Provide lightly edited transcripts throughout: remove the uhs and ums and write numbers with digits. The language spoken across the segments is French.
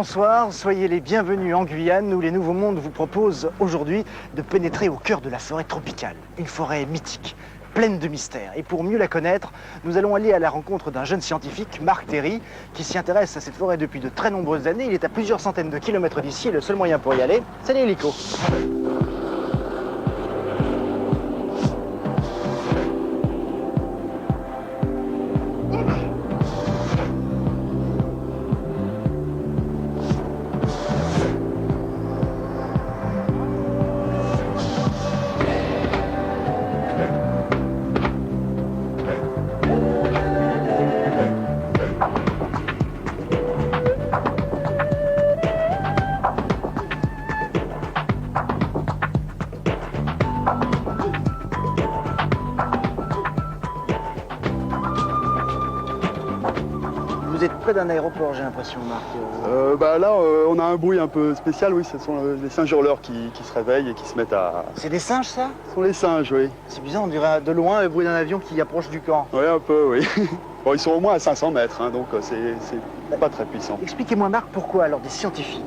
bonsoir, soyez les bienvenus en Guyane où les Nouveaux Mondes vous proposent aujourd'hui de pénétrer au cœur de la forêt tropicale. Une forêt mythique, pleine de mystères. Et pour mieux la connaître, nous allons aller à la rencontre d'un jeune scientifique, Marc Terry, qui s'y intéresse à cette forêt depuis de très nombreuses années. Il est à plusieurs centaines de kilomètres d'ici et le seul moyen pour y aller, c'est l'hélico. Vous êtes près d'un aéroport, j'ai l'impression, Marc. Là, on a un bruit un peu spécial, oui, ce sont les singes hurleurs qui se réveillent et qui se mettent à... C'est des singes, ça? Ce sont les singes, oui. C'est bizarre, on dirait de loin le bruit d'un avion qui approche du camp. Oui, un peu, oui. Bon, ils sont au moins à 500 mètres, hein, donc c'est pas très puissant. Expliquez-moi, Marc, pourquoi alors des scientifiques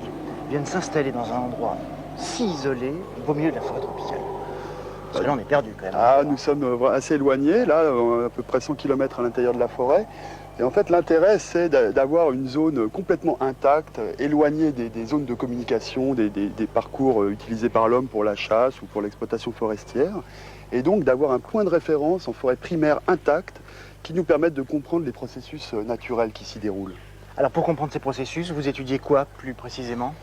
viennent s'installer dans un endroit si isolé, au beau milieu de la forêt tropicale? Parce que là, on est perdu quand même. Ah, nous sommes assez éloignés, là, à peu près 100 km à l'intérieur de la forêt. Et en fait, l'intérêt, c'est d'avoir une zone complètement intacte, éloignée des zones de communication, des parcours utilisés par l'homme pour la chasse ou pour l'exploitation forestière. Et donc d'avoir un point de référence en forêt primaire intacte qui nous permette de comprendre les processus naturels qui s'y déroulent. Alors pour comprendre ces processus, vous étudiez quoi plus précisément?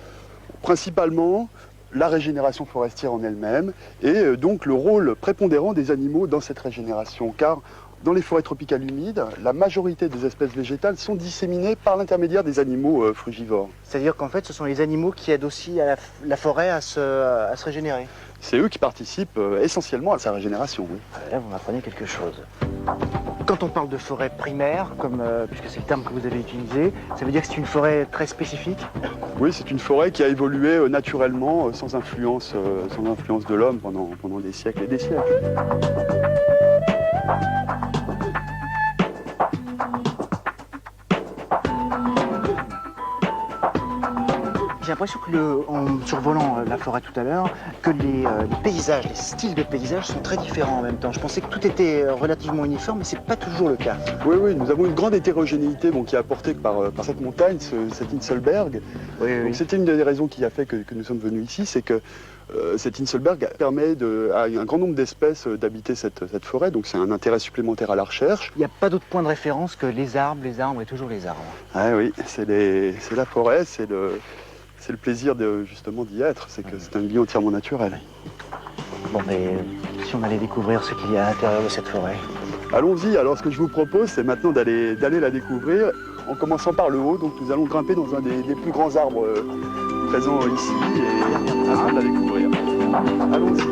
Principalement la régénération forestière en elle-même et donc le rôle prépondérant des animaux dans cette régénération. Car dans les forêts tropicales humides, la majorité des espèces végétales sont disséminées par l'intermédiaire des animaux frugivores. C'est-à-dire qu'en fait, ce sont les animaux qui aident aussi à la forêt à se régénérer? C'est eux qui participent essentiellement à sa régénération, oui. Là, vous m'apprenez quelque chose. Quand on parle de forêt primaire, puisque c'est le terme que vous avez utilisé, ça veut dire que c'est une forêt très spécifique? Oui, c'est une forêt qui a évolué naturellement, sans influence de l'homme pendant des siècles et des siècles. J'ai l'impression que, en survolant la forêt tout à l'heure, que les paysages, les styles de paysages sont très différents en même temps. Je pensais que tout était relativement uniforme, mais c'est pas toujours le cas. Oui, nous avons une grande hétérogénéité qui est apportée par cette montagne, cet Inselberg. Oui. C'était une des raisons qui a fait que nous sommes venus ici, c'est que cet Inselberg permet à un grand nombre d'espèces d'habiter cette forêt, donc c'est un intérêt supplémentaire à la recherche. Il n'y a pas d'autre point de référence que les arbres et toujours les arbres. Ah oui, c'est la forêt, c'est le plaisir justement d'y être, c'est que c'est un milieu entièrement naturel. Bon, mais si on allait découvrir ce qu'il y a à l'intérieur de cette forêt. Allons-y, alors ce que je vous propose, c'est maintenant d'aller la découvrir, en commençant par le haut, donc nous allons grimper dans un des plus grands arbres présents ici, et afin de la découvrir. Allons-y.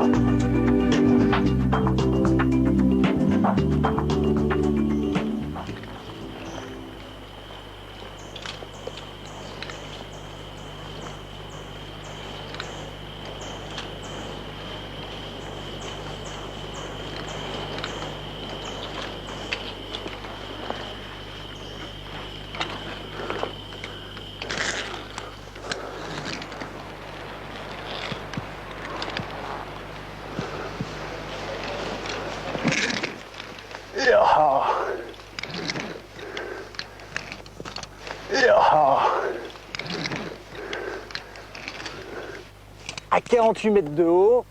À 48 mètres de haut,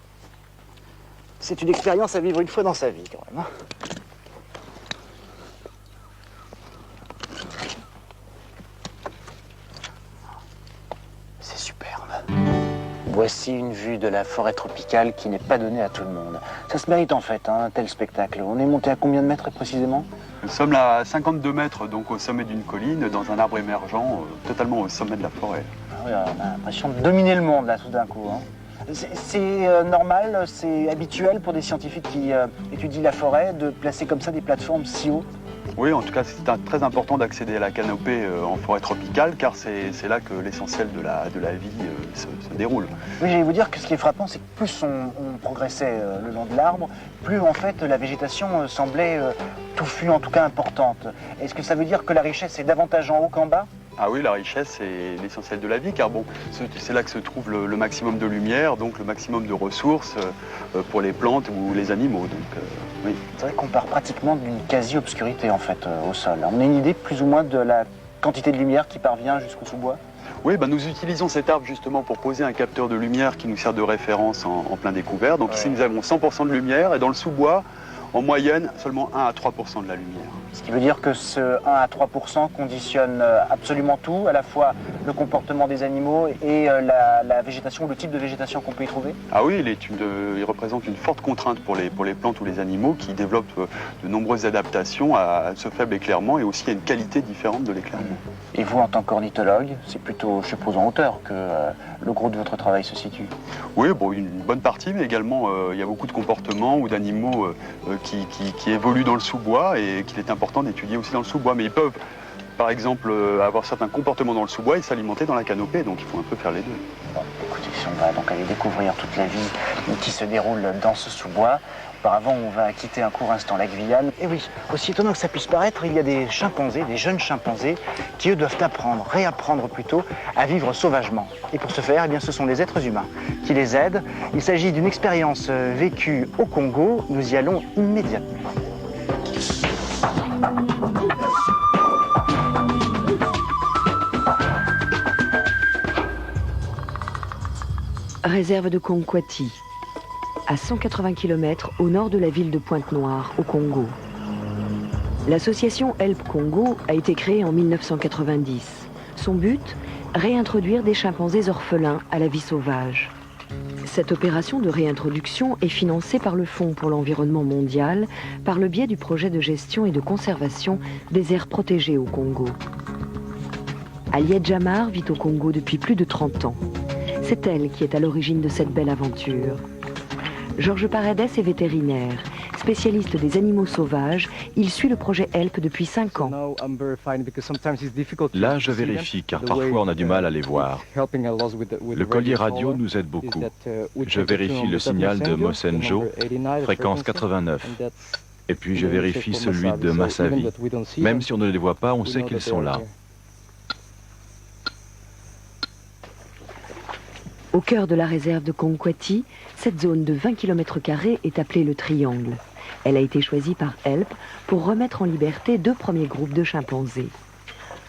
c'est une expérience à vivre une fois dans sa vie quand même. C'est superbe. Voici une vue de la forêt tropicale qui n'est pas donnée à tout le monde. Ça se mérite en fait, un tel spectacle. On est monté à combien de mètres précisément? Nous sommes là à 52 mètres, donc au sommet d'une colline, dans un arbre émergent, totalement au sommet de la forêt. Ah oui, on a l'impression de dominer le monde là tout d'un coup. C'est normal, c'est habituel pour des scientifiques qui étudient la forêt de placer comme ça des plateformes si haut? Oui, en tout cas, c'est très important d'accéder à la canopée en forêt tropicale, car c'est là que l'essentiel de la vie se déroule. Oui, j'allais vous dire que ce qui est frappant, c'est que plus on progressait le long de l'arbre, plus en fait la végétation semblait touffue, en tout cas importante. Est-ce que ça veut dire que la richesse est davantage en haut qu'en bas? Ah oui, la richesse, c'est l'essentiel de la vie, car bon, c'est là que se trouve le maximum de lumière, donc le maximum de ressources pour les plantes ou les animaux. Donc, oui. C'est vrai qu'on part pratiquement d'une quasi-obscurité en fait au sol. On a une idée plus ou moins de la quantité de lumière qui parvient jusqu'au sous-bois? Oui, nous utilisons cet arbre justement pour poser un capteur de lumière qui nous sert de référence en plein découvert. Donc ici, nous avons 100% de lumière et dans le sous-bois, en moyenne, seulement 1 à 3% de la lumière. Ce qui veut dire que ce 1 à 3% conditionne absolument tout, à la fois le comportement des animaux et la végétation, le type de végétation qu'on peut y trouver? Ah oui, il représente une forte contrainte pour les plantes ou les animaux qui développent de nombreuses adaptations à ce faible éclairement et aussi à une qualité différente de l'éclairement. Et vous, en tant qu'ornithologue, c'est plutôt, je suppose, en hauteur que le gros de votre travail se situe? Oui, une bonne partie, mais également il y a beaucoup de comportements ou d'animaux qui évoluent dans le sous-bois et qu'il est important d'étudier aussi dans le sous-bois. Mais ils peuvent, par exemple, avoir certains comportements dans le sous-bois et s'alimenter dans la canopée, donc il faut un peu faire les deux. Bon, écoutez, si on va donc aller découvrir toute la vie qui se déroule dans ce sous-bois, auparavant on va quitter un court instant la Guyane. Et oui, aussi étonnant que ça puisse paraître, il y a des chimpanzés, des jeunes chimpanzés, qui eux doivent réapprendre plutôt, à vivre sauvagement. Et pour ce faire, eh bien, ce sont les êtres humains qui les aident. Il s'agit d'une expérience vécue au Congo, nous y allons immédiatement. Réserve de Konkwati, à 180 km au nord de la ville de Pointe-Noire, au Congo. L'association Help Congo a été créée en 1990. Son but, réintroduire des chimpanzés orphelins à la vie sauvage. Cette opération de réintroduction est financée par le Fonds pour l'environnement mondial par le biais du projet de gestion et de conservation des aires protégées au Congo. Aliette Jamar vit au Congo depuis plus de 30 ans. C'est elle qui est à l'origine de cette belle aventure. Georges Paredes est vétérinaire, spécialiste des animaux sauvages. Il suit le projet HELP depuis 5 ans. Là, je vérifie, car parfois on a du mal à les voir. Le collier radio nous aide beaucoup. Je vérifie le signal de Mosenjo, fréquence 89. Et puis je vérifie celui de Massavi. Même si on ne les voit pas, on sait qu'ils sont là. Au cœur de la réserve de Konkwati, cette zone de 20 km² est appelée le Triangle. Elle a été choisie par HELP pour remettre en liberté 2 premiers groupes de chimpanzés.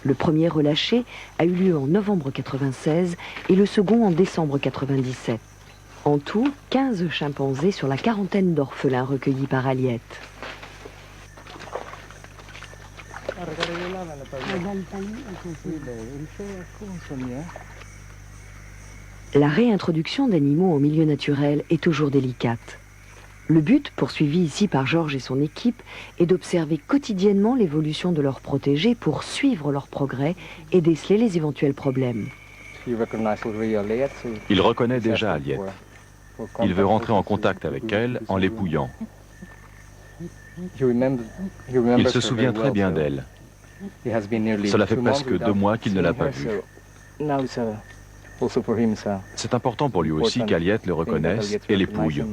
Le premier relâché a eu lieu en novembre 1996 et le second en décembre 1997. En tout, 15 chimpanzés sur la quarantaine d'orphelins recueillis par Aliette. La réintroduction d'animaux en milieu naturel est toujours délicate. Le but, poursuivi ici par Georges et son équipe, est d'observer quotidiennement l'évolution de leurs protégés pour suivre leur progrès et déceler les éventuels problèmes. Il reconnaît déjà Aliette. Il veut rentrer en contact avec elle en l'épouillant. Il se souvient très bien d'elle. Cela fait presque 2 mois qu'il ne l'a pas vue. C'est important pour lui aussi qu'Aliette le reconnaisse et l'épouille.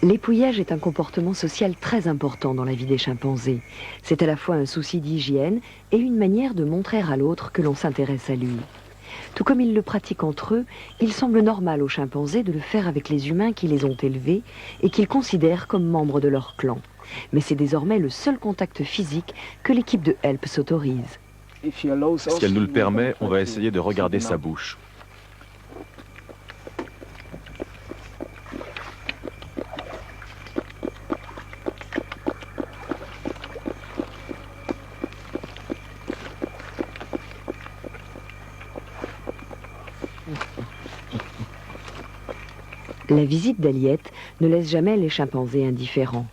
L'épouillage est un comportement social très important dans la vie des chimpanzés. C'est à la fois un souci d'hygiène et une manière de montrer à l'autre que l'on s'intéresse à lui. Tout comme ils le pratiquent entre eux, il semble normal aux chimpanzés de le faire avec les humains qui les ont élevés et qu'ils considèrent comme membres de leur clan. Mais c'est désormais le seul contact physique que l'équipe de HELP s'autorise. Si elle nous le permet, on va essayer de regarder sa bouche. La visite d'Aliette ne laisse jamais les chimpanzés indifférents.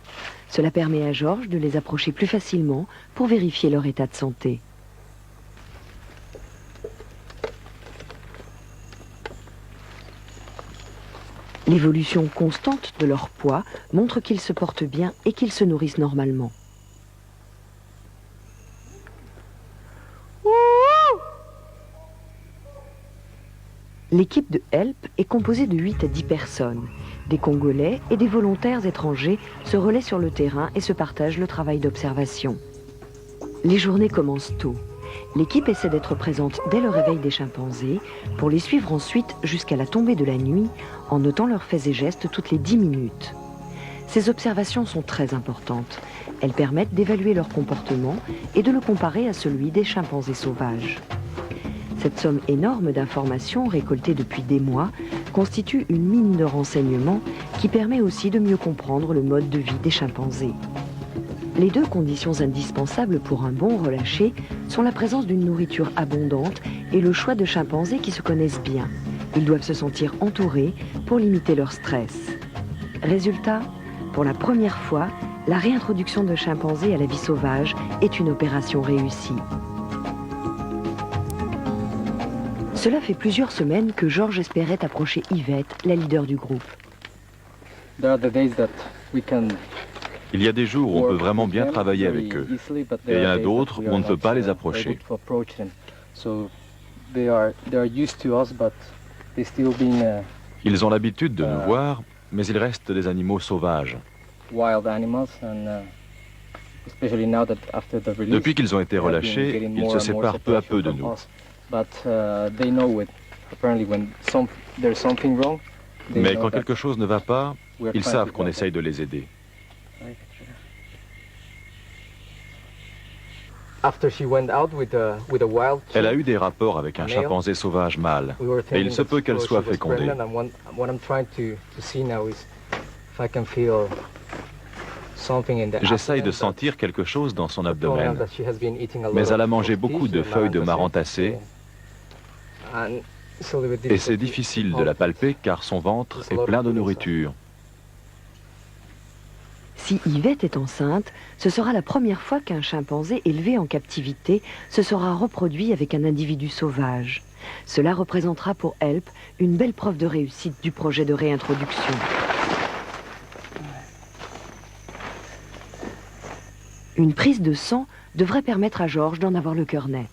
Cela permet à Georges de les approcher plus facilement pour vérifier leur état de santé. L'évolution constante de leur poids montre qu'ils se portent bien et qu'ils se nourrissent normalement. L'équipe de HELP est composée de 8 à 10 personnes. Des Congolais et des volontaires étrangers se relaient sur le terrain et se partagent le travail d'observation. Les journées commencent tôt. L'équipe essaie d'être présente dès le réveil des chimpanzés pour les suivre ensuite jusqu'à la tombée de la nuit en notant leurs faits et gestes toutes les 10 minutes. Ces observations sont très importantes. Elles permettent d'évaluer leur comportement et de le comparer à celui des chimpanzés sauvages. Cette somme énorme d'informations récoltées depuis des mois constitue une mine de renseignements qui permet aussi de mieux comprendre le mode de vie des chimpanzés. Les deux conditions indispensables pour un bon relâché sont la présence d'une nourriture abondante et le choix de chimpanzés qui se connaissent bien. Ils doivent se sentir entourés pour limiter leur stress. Résultat, pour la première fois, la réintroduction de chimpanzés à la vie sauvage est une opération réussie. Cela fait plusieurs semaines que Georges espérait approcher Yvette, la leader du groupe. Il y a des jours où on peut vraiment bien travailler avec eux, et il y en a d'autres où on ne peut pas les approcher. Ils ont l'habitude de nous voir, mais ils restent des animaux sauvages. Depuis qu'ils ont été relâchés, ils se séparent peu à peu de nous. Mais quand quelque chose ne va pas, ils savent qu'on essaye de les aider. Elle a eu des rapports avec un chimpanzé sauvage mâle, et il se peut qu'elle soit fécondée. J'essaye de sentir quelque chose dans son abdomen, mais elle a mangé beaucoup de feuilles de marron tassées, et c'est difficile de la palper car son ventre est plein de nourriture. Si Yvette est enceinte, ce sera la première fois qu'un chimpanzé élevé en captivité se sera reproduit avec un individu sauvage. Cela représentera pour HELP une belle preuve de réussite du projet de réintroduction. Une prise de sang devrait permettre à Georges d'en avoir le cœur net.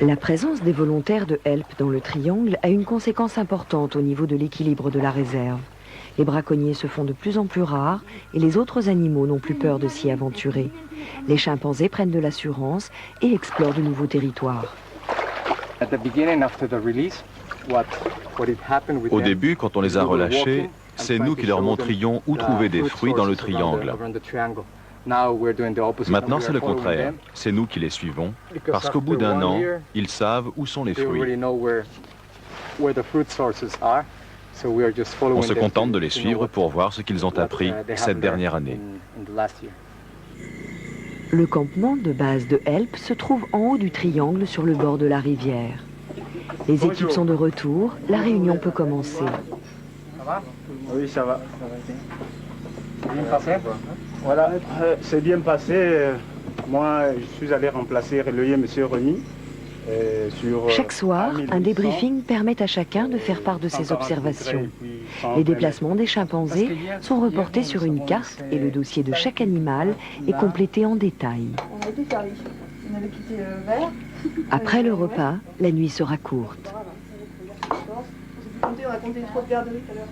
La présence des volontaires de HELP dans le triangle a une conséquence importante au niveau de l'équilibre de la réserve. Les braconniers se font de plus en plus rares et les autres animaux n'ont plus peur de s'y aventurer. Les chimpanzés prennent de l'assurance et explorent de nouveaux territoires. Au début, quand on les a relâchés, c'est nous qui leur montrions où trouver des fruits dans le triangle. Maintenant, c'est le contraire. C'est nous qui les suivons, parce qu'au bout d'un an, ils savent où sont les fruits. On se contente de les suivre pour voir ce qu'ils ont appris cette dernière année. Le campement de base de HELP se trouve en haut du triangle sur le bord de la rivière. Les équipes sont de retour, la réunion peut commencer. Ça va? Oui, ça va. Bien passé? Voilà, c'est bien passé. Moi, je suis allé remplacer le monsieur Remy. Chaque soir, un débriefing permet à chacun de faire part de ses observations. Les déplacements des chimpanzés sont reportés sur une carte et le dossier de chaque animal est complété en détail. Après le repas, la nuit sera courte. On a compté 3 garderies tout à l'heure.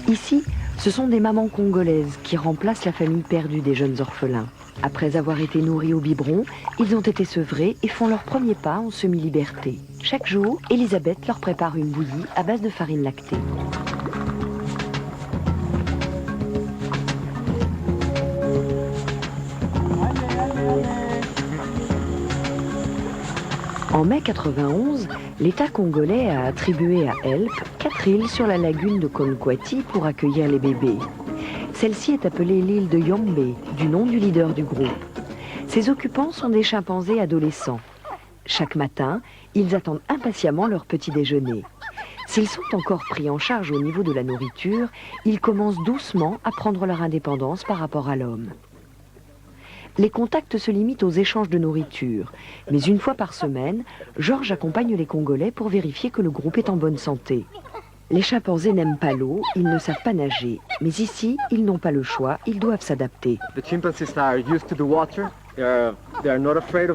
Ici, ce sont des mamans congolaises qui remplacent la famille perdue des jeunes orphelins. Après avoir été nourris au biberon, ils ont été sevrés et font leur premier pas en semi-liberté. Chaque jour, Elisabeth leur prépare une bouillie à base de farine lactée. En mai 91, l'État congolais a attribué à HELP 4 îles sur la lagune de Kolwezi pour accueillir les bébés. Celle-ci est appelée l'île de Yombe, du nom du leader du groupe. Ses occupants sont des chimpanzés adolescents. Chaque matin, ils attendent impatiemment leur petit déjeuner. S'ils sont encore pris en charge au niveau de la nourriture, ils commencent doucement à prendre leur indépendance par rapport à l'homme. Les contacts se limitent aux échanges de nourriture. Mais une fois par semaine, Georges accompagne les Congolais pour vérifier que le groupe est en bonne santé. Les chimpanzés n'aiment pas l'eau, ils ne savent pas nager. Mais ici, ils n'ont pas le choix, ils doivent s'adapter.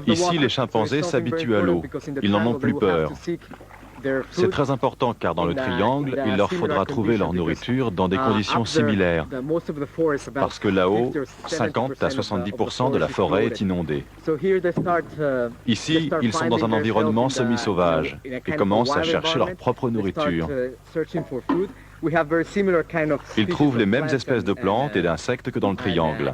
Ici, les chimpanzés s'habituent à l'eau. Ils n'en ont plus peur. C'est très important car dans le triangle, il leur faudra trouver leur nourriture dans des conditions similaires. Parce que là-haut, 50 à 70% de la forêt est inondée. Ici, ils sont dans un environnement semi-sauvage et commencent à chercher leur propre nourriture. Ils trouvent les mêmes espèces de plantes et d'insectes que dans le triangle.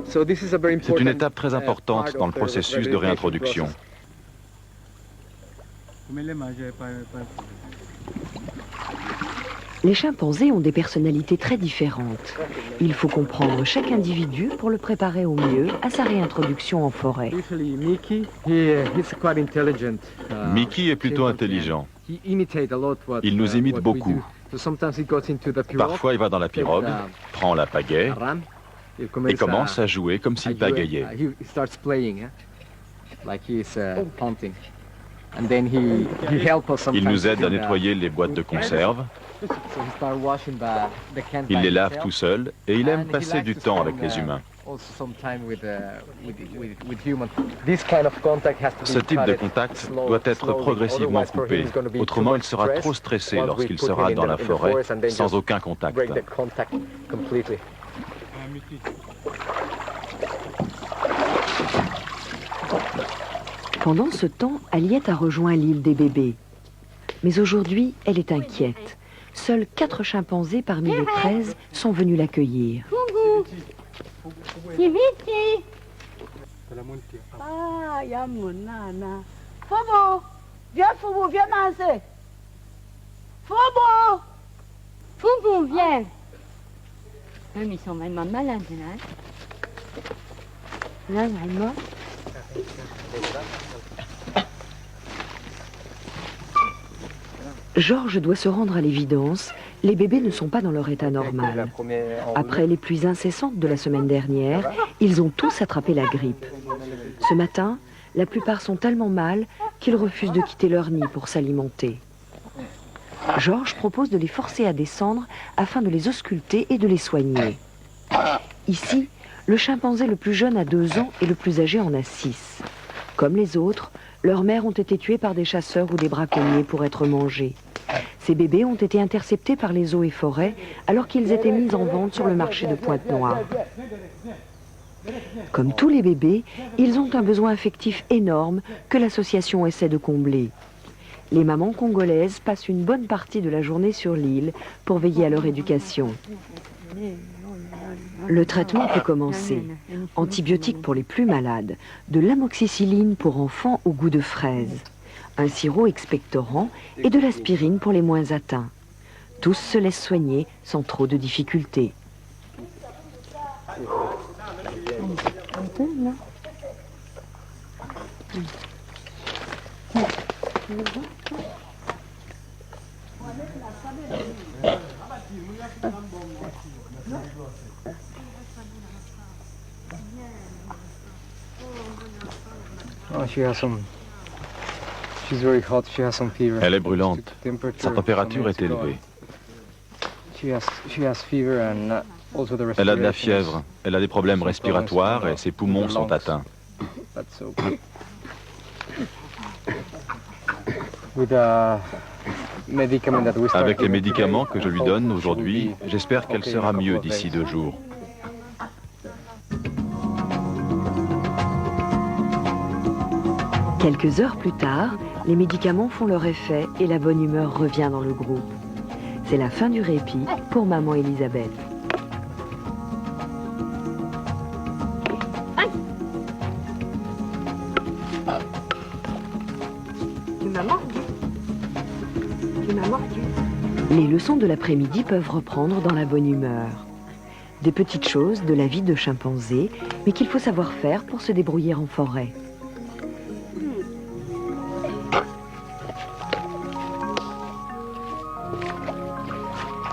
C'est une étape très importante dans le processus de réintroduction. Les chimpanzés ont des personnalités très différentes. Il faut comprendre chaque individu pour le préparer au mieux à sa réintroduction en forêt. Mickey est plutôt intelligent. Il nous imite beaucoup. Parfois, il va dans la pirogue, prend la pagaie et commence à jouer comme s'il pagayait. Il nous aide à nettoyer les boîtes de conserve. Il les lave tout seul et il aime passer du temps avec les humains. Ce type de contact doit être progressivement coupé. Autrement, il sera trop stressé lorsqu'il sera dans la forêt sans aucun contact. Pendant ce temps, Aliette a rejoint l'île des bébés. Mais aujourd'hui, elle est inquiète. Seuls 4 chimpanzés parmi les 13 sont venus l'accueillir. Ah, Yamunana. Fobo, viens masser. Fobo! Fobo, viens. Même ils sont même malades, là. Là, vraiment. Georges doit se rendre à l'évidence, les bébés ne sont pas dans leur état normal. Après les pluies incessantes de la semaine dernière, ils ont tous attrapé la grippe. Ce matin, la plupart sont tellement mal qu'ils refusent de quitter leur nid pour s'alimenter. Georges propose de les forcer à descendre afin de les ausculter et de les soigner. Ici, le chimpanzé le plus jeune a 2 ans et le plus âgé en a 6. Comme les autres, leurs mères ont été tuées par des chasseurs ou des braconniers pour être mangés. Ces bébés ont été interceptés par les eaux et forêts alors qu'ils étaient mis en vente sur le marché de Pointe-Noire. Comme tous les bébés, ils ont un besoin affectif énorme que l'association essaie de combler. Les mamans congolaises passent une bonne partie de la journée sur l'île pour veiller à leur éducation. Le traitement peut commencer. Antibiotiques pour les plus malades, de l'amoxicilline pour enfants au goût de fraise, un sirop expectorant et de l'aspirine pour les moins atteints. Tous se laissent soigner sans trop de difficultés. Elle est brûlante. Sa température est élevée. Elle a de la fièvre, elle a des problèmes respiratoires et ses poumons sont atteints. Avec les médicaments que je lui donne aujourd'hui, j'espère qu'elle sera mieux d'ici 2 jours. Quelques heures plus tard, les médicaments font leur effet et la bonne humeur revient dans le groupe. C'est la fin du répit pour maman Elisabeth. Tu m'as mordu. Tu m'as mordu. Les leçons de l'après-midi peuvent reprendre dans la bonne humeur. Des petites choses de la vie de chimpanzé, mais qu'il faut savoir faire pour se débrouiller en forêt.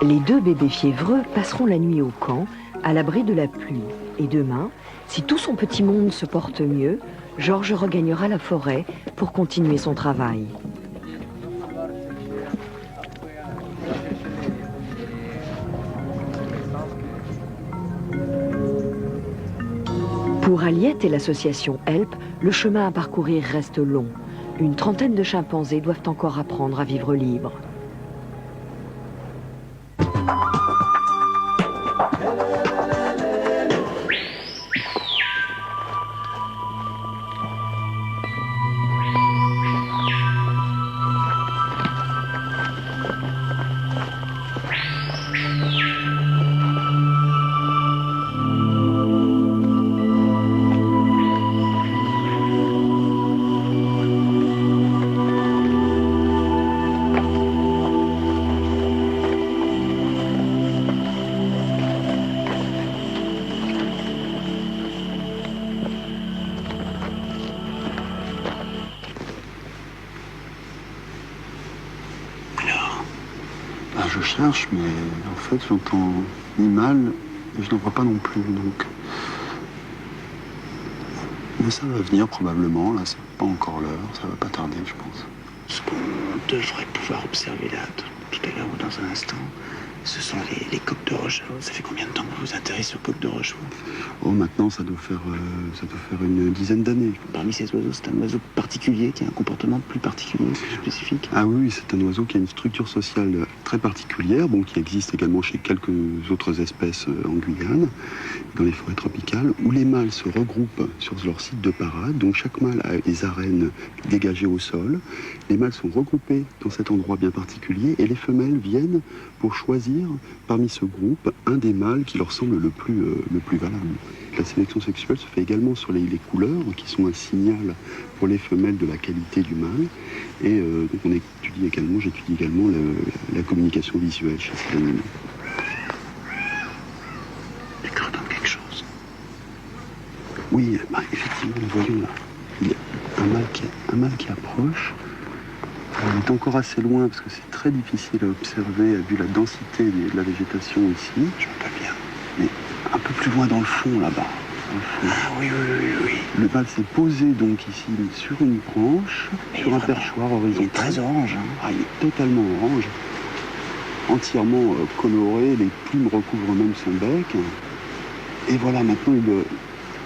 Les 2 bébés fiévreux passeront la nuit au camp, à l'abri de la pluie. Et demain, si tout son petit monde se porte mieux, Georges regagnera la forêt pour continuer son travail. Pour Aliette et l'association HELP, le chemin à parcourir reste long. Une trentaine de chimpanzés doivent encore apprendre à vivre libres. Je cherche, mais en fait, j'entends ni mal et je ne vois pas non plus. Donc... Mais ça va venir probablement, là, c'est pas encore l'heure, ça va pas tarder, je pense. Ce qu'on devrait pouvoir observer là, tout à l'heure ou dans un instant, ce sont les coqs de roche. Ça fait combien de temps que vous vous intéressez aux coqs de roche, vous ? Oh, maintenant, ça doit faire une dizaine d'années. Parmi ces oiseaux, c'est un oiseau particulier qui a un comportement plus particulier, plus spécifique. Ah oui, c'est un oiseau qui a une structure sociale très particulière, bon, qui existe également chez quelques autres espèces en Guyane, dans les forêts tropicales, où les mâles se regroupent sur leur site de parade. Donc chaque mâle a des arènes dégagées au sol. Les mâles sont regroupés dans cet endroit bien particulier et les femelles viennent pour choisir parmi ce groupe un des mâles qui leur semble le plus valable. La sélection sexuelle se fait également sur les couleurs, qui sont un signal pour les femelles de la qualité du mâle. Et donc j'étudie également la communication visuelle chez ces animaux. Est-ce qu'on entend quelque chose ? Oui, effectivement, voyons là. Il y a un mâle qui approche. On est encore assez loin parce que c'est très difficile à observer vu la densité de la végétation ici. Je vois pas bien. Mais un peu plus loin dans le fond, là-bas. Ah oui. Le mâle s'est posé donc ici sur une branche, sur un perchoir horizontal. Il est très orange. Hein. Ah, il est totalement orange, entièrement coloré, les plumes recouvrent même son bec. Et voilà, maintenant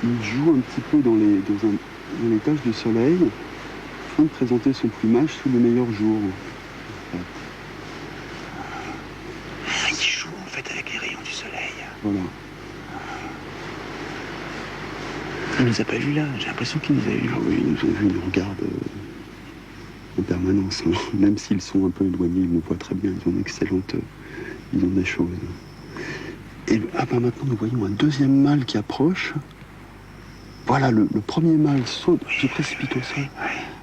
il joue un petit peu dans les taches de soleil, afin de présenter son plumage sous le meilleur jour. Il joue en fait avec les rayons du soleil. Voilà. Il nous a pas vus là, j'ai l'impression qu'il nous a vus. Ah oui, ils nous ont vus, ils nous regardent en permanence. Hein. Même s'ils sont un peu éloignés, ils nous voient très bien, ils ont des choses. Et maintenant nous voyons un deuxième mâle qui approche. Voilà, le premier mâle saute, se précipite au sol.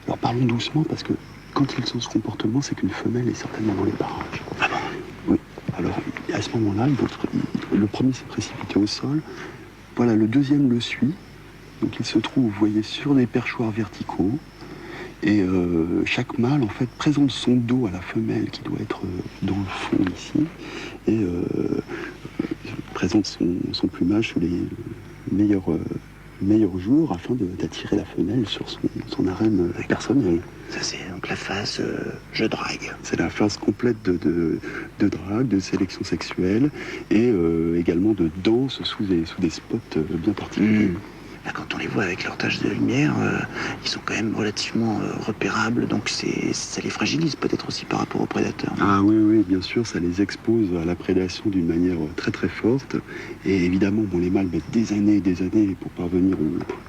Alors parlons doucement parce que quand ils sont ce comportement, c'est qu'une femelle est certainement dans les parages. Ah bon ? Oui. Alors à ce moment-là, le premier s'est précipité au sol. Voilà, le deuxième le suit. Donc il se trouve, vous voyez, sur des perchoirs verticaux. Et chaque mâle, en fait, présente son dos à la femelle qui doit être dans le fond ici. Et présente son plumage sous les meilleurs jours afin d'attirer la femelle sur son arène personnelle. Ça, c'est donc la phase je drague. C'est la phase complète de drague, de sélection sexuelle et également de danse sous des spots bien particuliers. Là, quand on les voit avec leur tache de lumière, ils sont quand même relativement repérables, donc ça les fragilise peut-être aussi par rapport aux prédateurs. Ah oui, bien sûr, ça les expose à la prédation d'une manière très très forte. Et évidemment, les mâles mettent des années et des années pour parvenir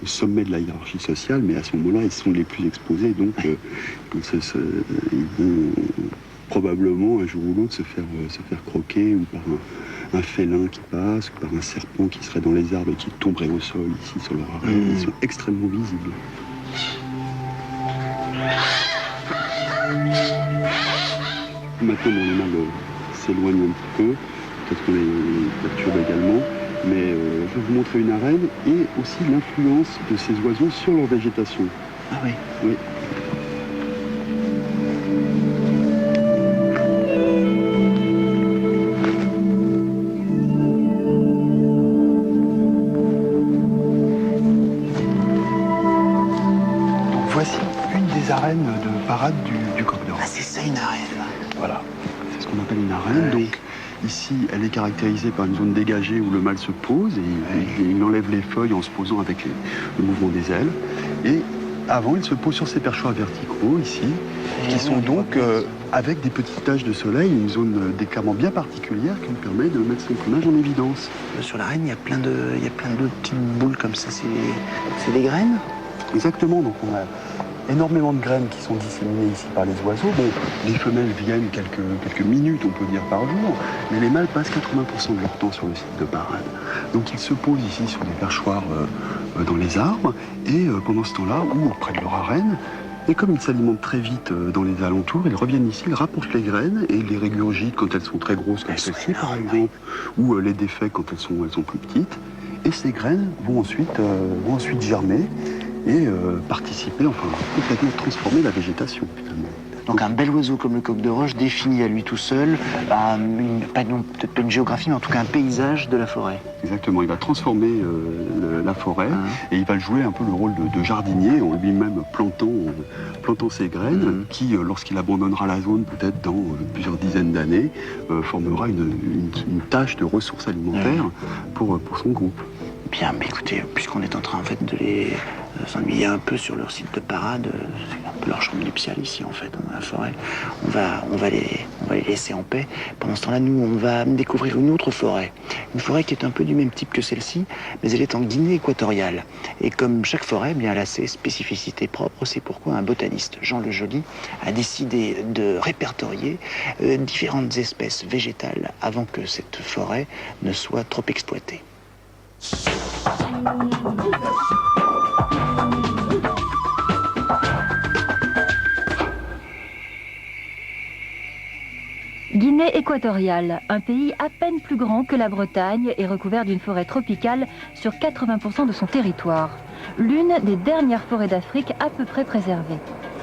au sommet de la hiérarchie sociale, mais à ce moment-là, ils sont les plus exposés, donc ils vont probablement un jour ou l'autre se faire croquer ou par un félin qui passe, ou par un serpent qui serait dans les arbres et qui tomberait au sol ici sur leur arène. Ils sont extrêmement visibles. Maintenant, les mâles s'éloignent un petit peu, peut-être qu'on les perturbe également, mais je vais vous montrer une arène et aussi l'influence de ces oiseaux sur leur végétation. Ah oui. Oui. appelle une arène. Donc ici, elle est caractérisée par une zone dégagée où le mâle se pose et il enlève les feuilles en se posant avec le mouvement des ailes. Et avant, il se pose sur ces perchoirs verticaux ici, qui sont donc avec des petites taches de soleil, une zone d'éclairement bien particulière qui lui permet de mettre son plumage en évidence. Sur la reine, il y a plein de petites boules comme ça. C'est des graines? Exactement. Donc on a énormément de graines qui sont disséminées ici par les oiseaux. Bon, les femelles viennent quelques minutes, on peut dire, par jour, mais les mâles passent 80% de leur temps sur le site de parade. Donc ils se posent ici sur des perchoirs dans les arbres, et pendant ce temps-là, ou auprès de leur arène, et comme ils s'alimentent très vite dans les alentours, ils reviennent ici, ils rapportent les graines et les régurgitent quand elles sont très grosses comme celle-ci, par exemple, ou les défait quand elles sont plus petites. Et ces graines vont ensuite germer et participer, enfin complètement transformer la végétation finalement. Donc un bel oiseau comme le coq de roche définit à lui tout seul, peut-être pas une géographie, mais en tout cas un paysage de la forêt. Exactement, il va transformer la forêt et il va jouer un peu le rôle de jardinier en lui-même plantant ses graines qui, lorsqu'il abandonnera la zone, peut-être dans plusieurs dizaines d'années, formera une tâche de ressources alimentaires pour son groupe. Bien, mais écoutez, puisqu'on est en train en fait de les s'ennuyer un peu sur leur site de parade, c'est un peu leur chambre nuptiale ici en fait, dans la forêt, on va les laisser en paix. Pendant ce temps-là, nous, on va découvrir une autre forêt. Une forêt qui est un peu du même type que celle-ci, mais elle est en Guinée équatoriale. Et comme chaque forêt, bien, elle a ses spécificités propres. C'est pourquoi un botaniste, Jean Le Joli, a décidé de répertorier différentes espèces végétales avant que cette forêt ne soit trop exploitée. Guinée équatoriale, un pays à peine plus grand que la Bretagne et recouvert d'une forêt tropicale sur 80% de son territoire. L'une des dernières forêts d'Afrique à peu près préservées.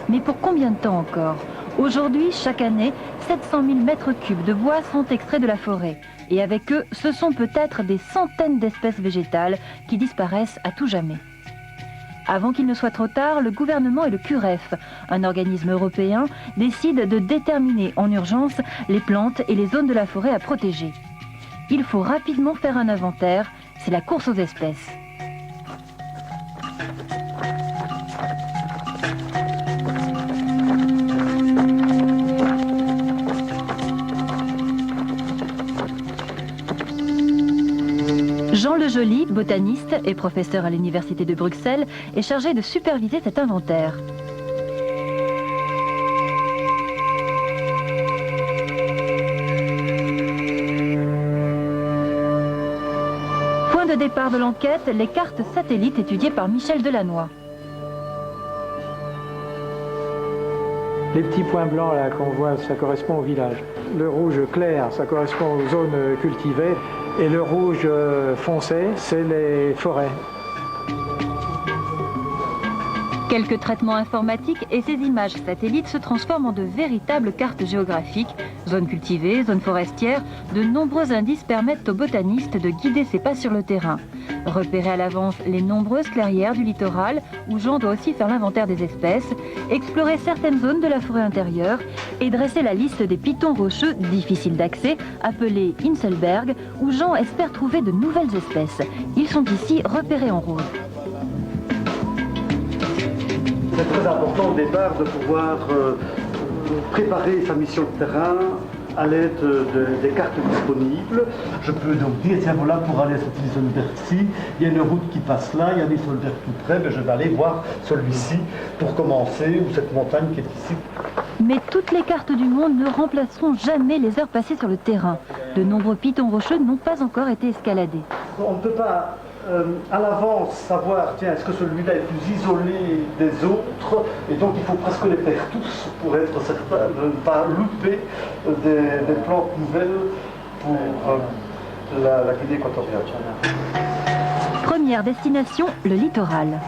Mais pour combien de temps encore? Aujourd'hui, chaque année, 700 000 mètres cubes de bois sont extraits de la forêt. Et avec eux, ce sont peut-être des centaines d'espèces végétales qui disparaissent à tout jamais. Avant qu'il ne soit trop tard, le gouvernement et le CUREF, un organisme européen, décident de déterminer en urgence les plantes et les zones de la forêt à protéger. Il faut rapidement faire un inventaire, c'est la course aux espèces. Jean Le Joli, botaniste et professeur à l'université de Bruxelles, est chargé de superviser cet inventaire. Point de départ de l'enquête, les cartes satellites étudiées par Michel Delannoy. Les petits points blancs là qu'on voit, ça correspond au village. Le rouge clair, ça correspond aux zones cultivées. Et le rouge foncé, c'est les forêts. Quelques traitements informatiques et ces images satellites se transforment en de véritables cartes géographiques. Zones cultivées, zones forestières, de nombreux indices permettent aux botanistes de guider ses pas sur le terrain. Repérer à l'avance les nombreuses clairières du littoral, où Jean doit aussi faire l'inventaire des espèces, explorer certaines zones de la forêt intérieure et dresser la liste des pitons rocheux difficiles d'accès, appelés Inselberg, où Jean espère trouver de nouvelles espèces. Ils sont ici repérés en rouge. C'est très important au départ de pouvoir préparer sa mission de terrain à l'aide des cartes disponibles. Je peux donc dire, tiens voilà, pour aller à cet Inselberg-ci, il y a une route qui passe là, il y a un Inselberg tout près, mais je vais aller voir celui-ci pour commencer, ou cette montagne qui est ici. Mais toutes les cartes du monde ne remplaceront jamais les heures passées sur le terrain. De nombreux pitons rocheux n'ont pas encore été escaladés. On ne peut pas à l'avance savoir, tiens, est-ce que celui-là est plus isolé des autres, et donc il faut presque les faire tous pour être certain de ne pas louper des plantes nouvelles pour la Guinée équatoriale. Première destination, le littoral.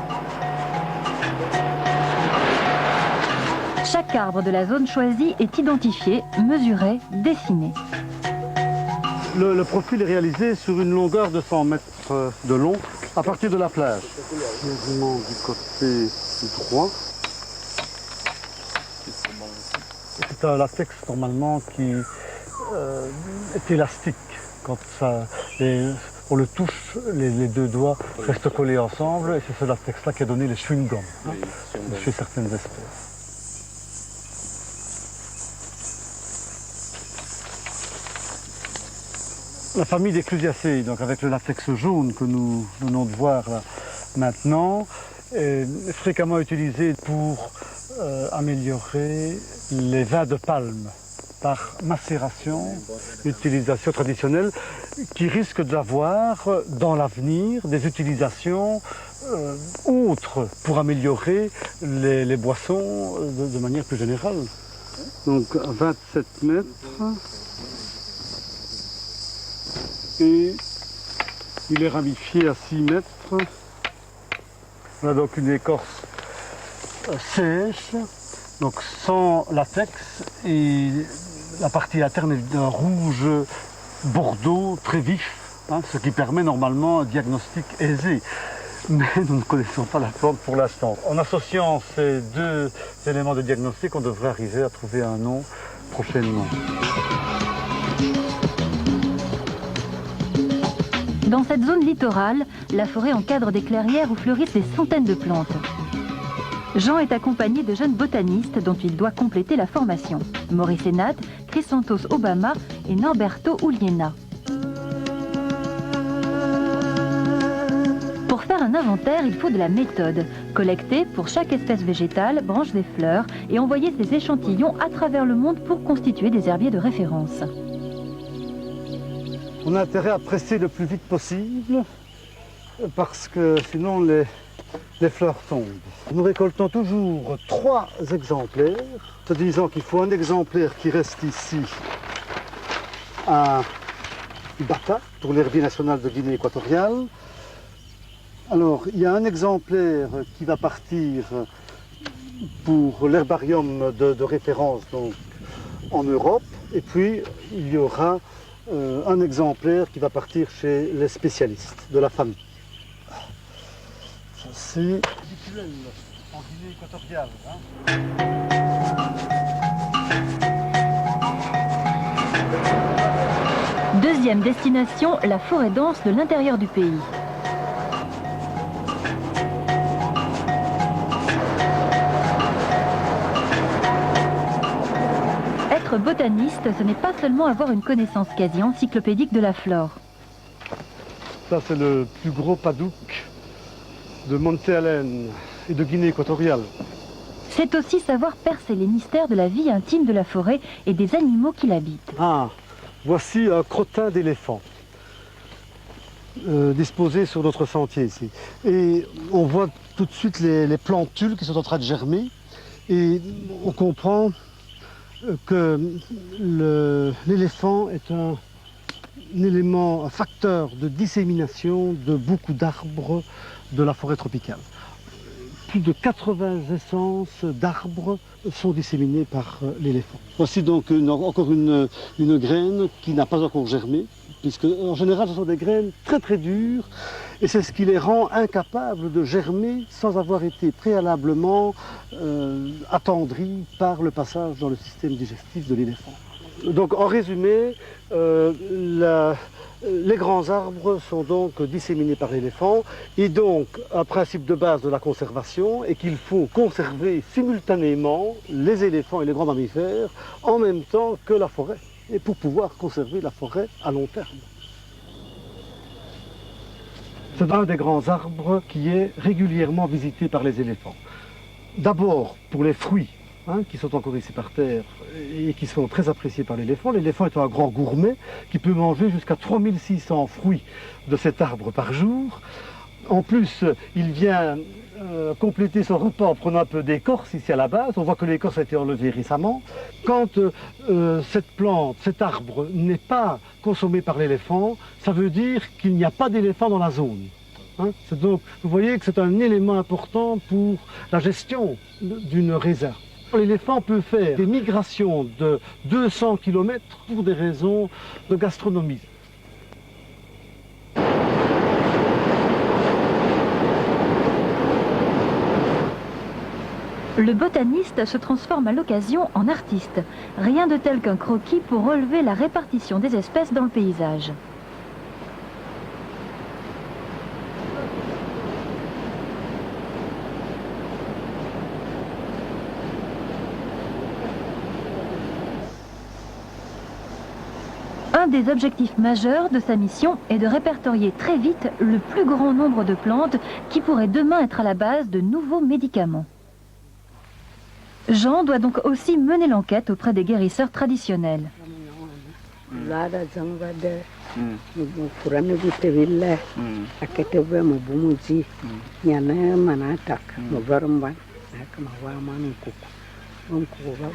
Chaque arbre de la zone choisie est identifié, mesuré, dessiné. Le profil est réalisé sur une longueur de 100 mètres de long à partir de la plage. Quasiment du côté droit. C'est un latex normalement qui est élastique. Quand on le touche, les deux doigts restent collés ensemble et c'est ce latex-là qui a donné les chewing-gums chez certaines espèces. La famille des Clusiacées, donc avec le latex jaune que nous venons de voir là, maintenant, est fréquemment utilisé pour améliorer les vins de palme par macération, utilisation traditionnelle, qui risque d'avoir dans l'avenir des utilisations autres pour améliorer les boissons de manière plus générale. Donc 27 mètres. Et il est ramifié à 6 mètres. On a donc une écorce sèche, donc sans latex, et la partie interne est d'un rouge bordeaux très vif, ce qui permet normalement un diagnostic aisé. Mais nous ne connaissons pas la plante pour l'instant. En associant ces deux éléments de diagnostic, on devrait arriver à trouver un nom prochainement. Dans cette zone littorale, la forêt encadre des clairières où fleurissent des centaines de plantes. Jean est accompagné de jeunes botanistes dont il doit compléter la formation. Maurice Enat, Chrysanthos Obama et Norberto Uliena. Pour faire un inventaire, il faut de la méthode. Collecter pour chaque espèce végétale, branche des fleurs et envoyer ces échantillons à travers le monde pour constituer des herbiers de référence. On a intérêt à presser le plus vite possible parce que sinon les fleurs tombent. Nous récoltons toujours 3 exemplaires, se disant qu'il faut un exemplaire qui reste ici à Bata pour l'herbier national de Guinée équatoriale. Alors il y a un exemplaire qui va partir pour l'herbarium de référence donc, en Europe et puis il y aura un exemplaire qui va partir chez les spécialistes de la famille. C'est habituel en Guinée équatoriale. Deuxième destination, la forêt dense de l'intérieur du pays. Être botaniste, ce n'est pas seulement avoir une connaissance quasi encyclopédique de la flore. Ça, c'est le plus gros padouk de Monte Allen et de Guinée équatoriale. C'est aussi savoir percer les mystères de la vie intime de la forêt et des animaux qui l'habitent. Ah, voici un crottin d'éléphant disposé sur notre sentier ici. Et on voit tout de suite les plantules qui sont en train de germer et on comprend que l'éléphant est un élément, un facteur de dissémination de beaucoup d'arbres de la forêt tropicale. Plus de 80 essences d'arbres sont disséminées par l'éléphant. Voici donc encore une graine qui n'a pas encore germé, puisque en général ce sont des graines très très dures, et c'est ce qui les rend incapables de germer sans avoir été préalablement attendries par le passage dans le système digestif de l'éléphant. Donc en résumé, les grands arbres sont donc disséminés par l'éléphant et donc un principe de base de la conservation est qu'il faut conserver simultanément les éléphants et les grands mammifères en même temps que la forêt et pour pouvoir conserver la forêt à long terme. C'est un des grands arbres qui est régulièrement visité par les éléphants. D'abord pour les fruits. Qui sont encore ici par terre et qui sont très appréciés par l'éléphant. L'éléphant est un grand gourmet qui peut manger jusqu'à 3600 fruits de cet arbre par jour. En plus, il vient compléter son repas en prenant un peu d'écorce ici à la base. On voit que l'écorce a été enlevée récemment. Quand cette plante, cet arbre n'est pas consommé par l'éléphant, ça veut dire qu'il n'y a pas d'éléphant dans la zone. Donc, vous voyez que c'est un élément important pour la gestion d'une réserve. L'éléphant peut faire des migrations de 200 km pour des raisons de gastronomie. Le botaniste se transforme à l'occasion en artiste. Rien de tel qu'un croquis pour relever la répartition des espèces dans le paysage. Un des objectifs majeurs de sa mission est de répertorier très vite le plus grand nombre de plantes qui pourraient demain être à la base de nouveaux médicaments. Jean doit donc aussi mener l'enquête auprès des guérisseurs traditionnels.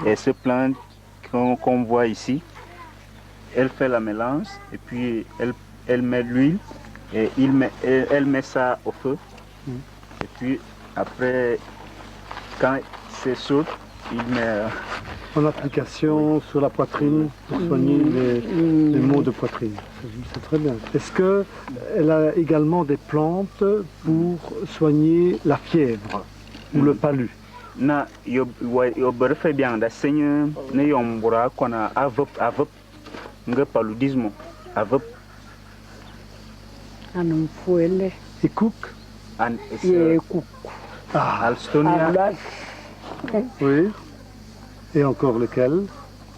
Et ces plantes qu'on voit ici, elle fait la mélange et puis elle met l'huile et elle met ça au feu. Et puis après, quand c'est chaud, il met... En application sur la poitrine pour soigner les maux de poitrine. C'est très bien. Est-ce qu'elle a également des plantes pour soigner la fièvre ou le palu? Non, il y a fait bien des signes, il y a qu'on a un paludisme. Et cook? Alstonia. Oui. Et encore lequel?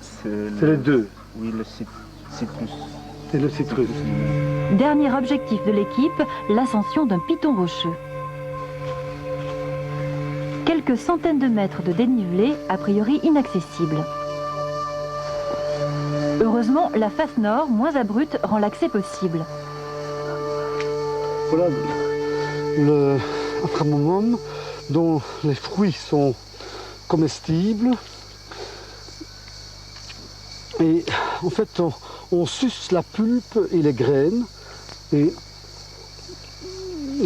C'est les deux. Oui, le citrus. Et le citrus. Dernier objectif de l'équipe, l'ascension d'un piton rocheux. Quelques centaines de mètres de dénivelé, a priori inaccessible. Heureusement, la face nord, moins abrupte, rend l'accès possible. Voilà le Aframomum, dont les fruits sont comestibles. Et en fait, on suce la pulpe et les graines et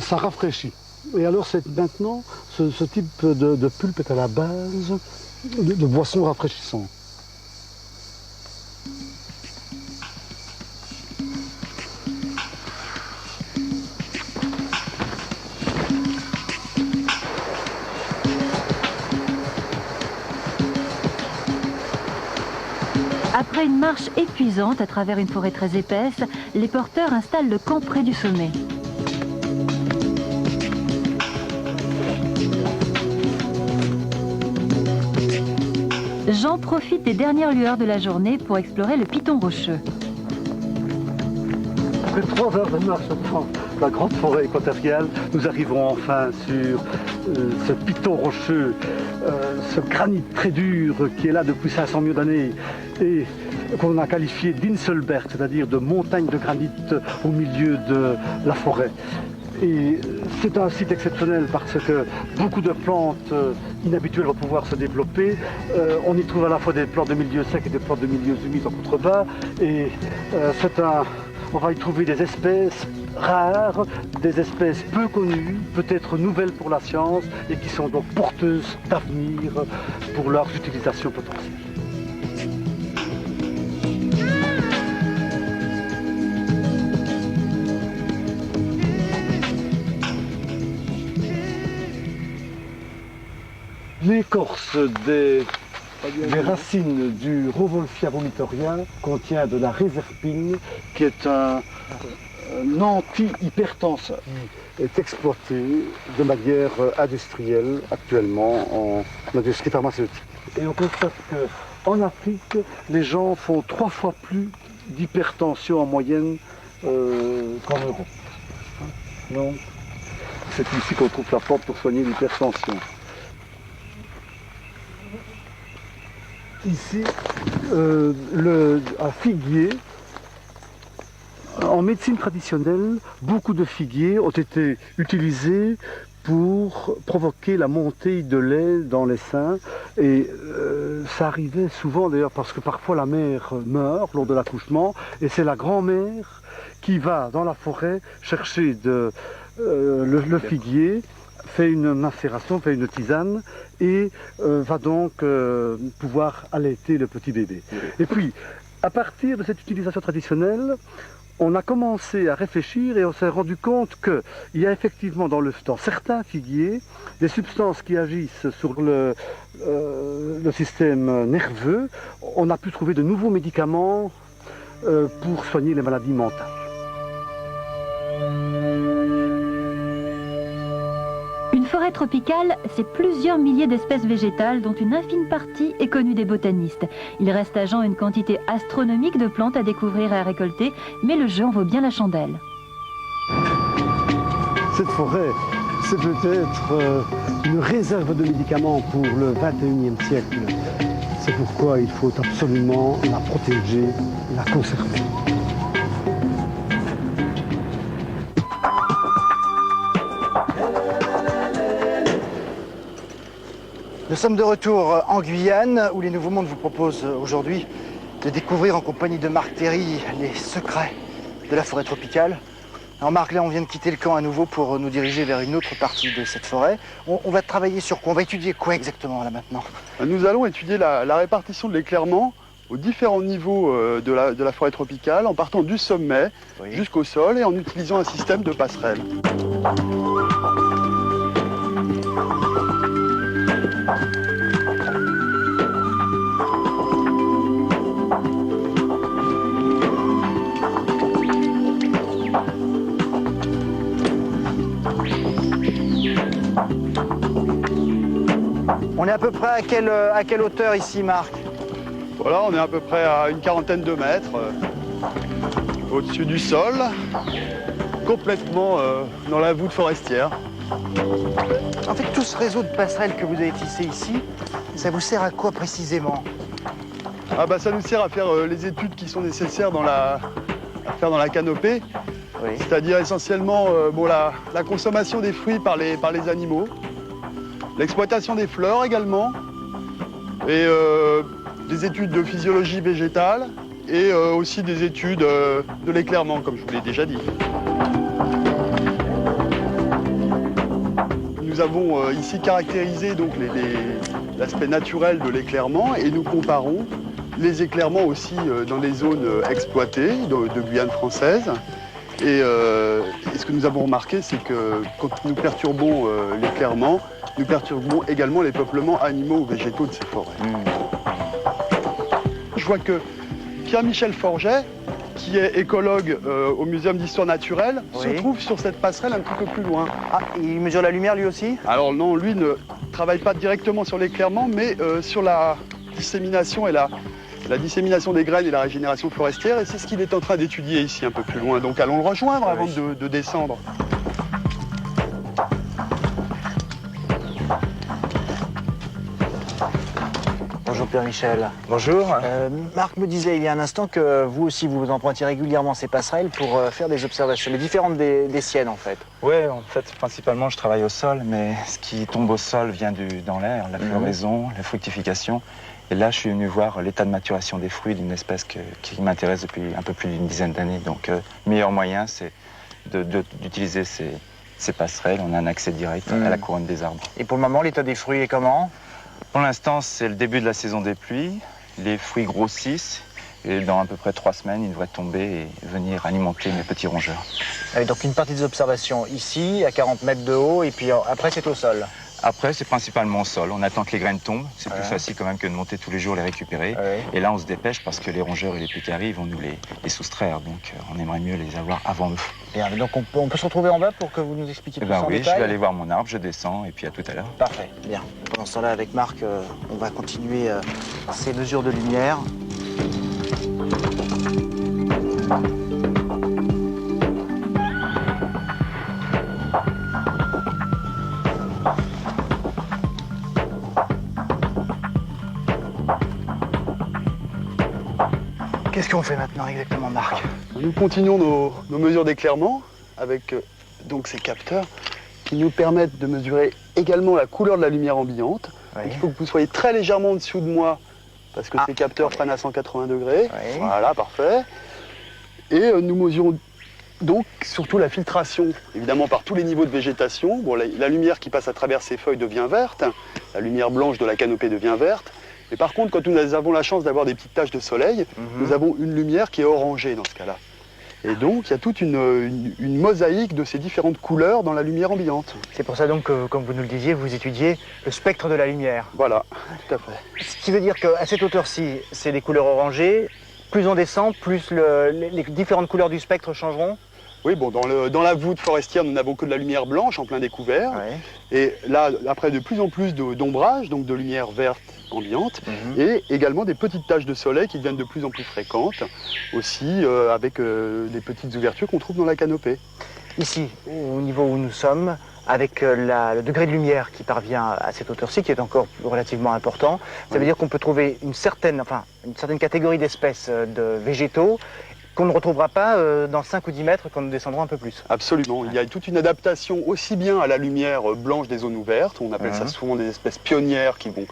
ça rafraîchit. Et alors maintenant, ce type de pulpe est à la base de boissons rafraîchissantes. Après une marche épuisante à travers une forêt très épaisse, les porteurs installent le camp près du sommet. Jean profite des dernières lueurs de la journée pour explorer le piton rocheux. Après 3 heures de marche dans la grande forêt équatoriale, nous arrivons enfin sur ce piton rocheux, ce granit très dur qui est là depuis 500 millions d'années et qu'on a qualifié d'Inselberg, c'est-à-dire de montagne de granit au milieu de la forêt. Et c'est un site exceptionnel parce que beaucoup de plantes inhabituelles vont pouvoir se développer. On y trouve à la fois des plantes de milieux secs et des plantes de milieux humides en contrebas. Et on va y trouver des espèces rares, des espèces peu connues, peut-être nouvelles pour la science et qui sont donc porteuses d'avenir pour leurs utilisations potentielles. L'écorce des racines du Rauvolfia vomitoria contient de la réserpine qui est un anti-hypertenseur. Est exploité de manière industrielle actuellement en industrie pharmaceutique. Et on constate qu'en Afrique, les gens font 3 fois plus d'hypertension en moyenne qu'en Europe. Donc, c'est ici qu'on trouve la plante pour soigner l'hypertension. Ici, un figuier. En médecine traditionnelle, beaucoup de figuiers ont été utilisés pour provoquer la montée de lait dans les seins. Et ça arrivait souvent d'ailleurs parce que parfois la mère meurt lors de l'accouchement et c'est la grand-mère qui va dans la forêt chercher le figuier, fait une macération, fait une tisane et va donc pouvoir allaiter le petit bébé. Et puis, à partir de cette utilisation traditionnelle, on a commencé à réfléchir et on s'est rendu compte qu'il y a effectivement dans certains figuiers des substances qui agissent sur le système nerveux. On a pu trouver de nouveaux médicaments pour soigner les maladies mentales. Une forêt tropicale, c'est plusieurs milliers d'espèces végétales dont une infime partie est connue des botanistes. Il reste à Jean une quantité astronomique de plantes à découvrir et à récolter, mais le jeu en vaut bien la chandelle. Cette forêt, c'est peut-être une réserve de médicaments pour le 21e siècle. C'est pourquoi il faut absolument la protéger, la conserver. Nous sommes de retour en Guyane, où les Nouveaux Mondes vous proposent aujourd'hui de découvrir en compagnie de Marc Théry les secrets de la forêt tropicale. Alors Marc, là on vient de quitter le camp à nouveau pour nous diriger vers une autre partie de cette forêt. On va travailler sur quoi? On va étudier quoi exactement là maintenant? Nous allons étudier la répartition de l'éclairement aux différents niveaux de la forêt tropicale, en partant du sommet jusqu'au sol et en utilisant un système de passerelles. On est à peu près à quelle hauteur ici, Marc? Voilà, on est à peu près à une quarantaine de mètres au-dessus du sol, complètement dans la voûte forestière. En fait, tout ce réseau de passerelles que vous avez tissé ici, ça vous sert à quoi précisément? Ah bah ça nous sert à faire les études qui sont nécessaires à faire dans la canopée, c'est-à-dire essentiellement la consommation des fruits par les animaux, l'exploitation des fleurs également, et des études de physiologie végétale, et aussi des études de l'éclairement, comme je vous l'ai déjà dit. Nous avons ici caractérisé donc l'aspect naturel de l'éclairement, et nous comparons les éclairements aussi dans les zones exploitées de Guyane française. Et ce que nous avons remarqué, c'est que quand nous perturbons l'éclairement, nous perturbons également les peuplements animaux ou végétaux de ces forêts. Je vois que Pierre-Michel Forget, qui est écologue au Muséum d'histoire naturelle, se trouve sur cette passerelle un petit peu plus loin. Ah, il mesure la lumière lui aussi? Alors non, lui ne travaille pas directement sur l'éclairement, mais sur la dissémination et la dissémination des graines et la régénération forestière, et c'est ce qu'il est en train d'étudier ici un peu plus loin. Donc allons le rejoindre avant de descendre. Bonjour Pierre-Michel. Bonjour. Marc me disait il y a un instant que vous aussi vous empruntiez régulièrement ces passerelles pour faire des observations, mais différentes des siennes en fait. Oui, en fait, principalement je travaille au sol, mais ce qui tombe au sol vient dans l'air, la floraison, la fructification. Et là, je suis venu voir l'état de maturation des fruits d'une espèce qui m'intéresse depuis un peu plus d'une dizaine d'années. Donc, le meilleur moyen, c'est d'utiliser ces passerelles. On a un accès direct à la couronne des arbres. Et pour le moment, l'état des fruits est comment? Pour l'instant, c'est le début de la saison des pluies. Les fruits grossissent. Et dans à peu près 3 semaines, ils devraient tomber et venir alimenter mes petits rongeurs. Donc une partie des observations ici, à 40 mètres de haut, et puis après, c'est au sol. Après, c'est principalement au sol. On attend que les graines tombent. C'est plus facile quand même que de monter tous les jours, les récupérer. Et là, on se dépêche parce que les rongeurs et les pécaris vont nous les soustraire. Donc, on aimerait mieux les avoir avant eux. Bien, donc on peut se retrouver en bas pour que vous nous expliquiez tout ça en oui, détail. je vais aller voir mon arbre, je descends et puis à tout à l'heure. Parfait, bien. Pendant ce temps-là, avec Marc, on va continuer ces mesures de lumière. Qu'est-ce qu'on fait maintenant exactement, Marc? Nous continuons nos mesures d'éclairement avec donc ces capteurs qui nous permettent de mesurer également la couleur de la lumière ambiante. Donc, il faut que vous soyez très légèrement en dessous de moi parce que ces capteurs prennent à 180 degrés. Voilà, parfait. Et nous mesurons donc surtout la filtration, évidemment par tous les niveaux de végétation. Bon, la lumière qui passe à travers ces feuilles devient verte, la lumière blanche de la canopée devient verte. Mais par contre, quand nous avons la chance d'avoir des petites taches de soleil, nous avons une lumière qui est orangée dans ce cas-là. Et donc il y a toute une mosaïque de ces différentes couleurs dans la lumière ambiante. C'est pour ça donc que, comme vous nous le disiez, vous étudiez le spectre de la lumière. Voilà, tout à fait. Ce qui veut dire qu'à cette hauteur-ci, c'est des couleurs orangées. Plus on descend, plus les différentes couleurs du spectre changeront. Oui, bon, dans la voûte forestière, nous n'avons que de la lumière blanche en plein découvert. Ouais. Et là, après, de plus en plus d'ombrage, donc de lumière verte ambiante, et également des petites taches de soleil qui deviennent de plus en plus fréquentes, aussi avec des petites ouvertures qu'on trouve dans la canopée. Ici, au niveau où nous sommes, avec le degré de lumière qui parvient à cette hauteur-ci, qui est encore relativement important, ça veut dire qu'on peut trouver une certaine catégorie d'espèces de végétaux qu'on ne retrouvera pas dans 5 ou 10 mètres quand nous descendrons un peu plus. Absolument. Ouais. Il y a toute une adaptation aussi bien à la lumière blanche des zones ouvertes, on appelle ça souvent des espèces pionnières qui vont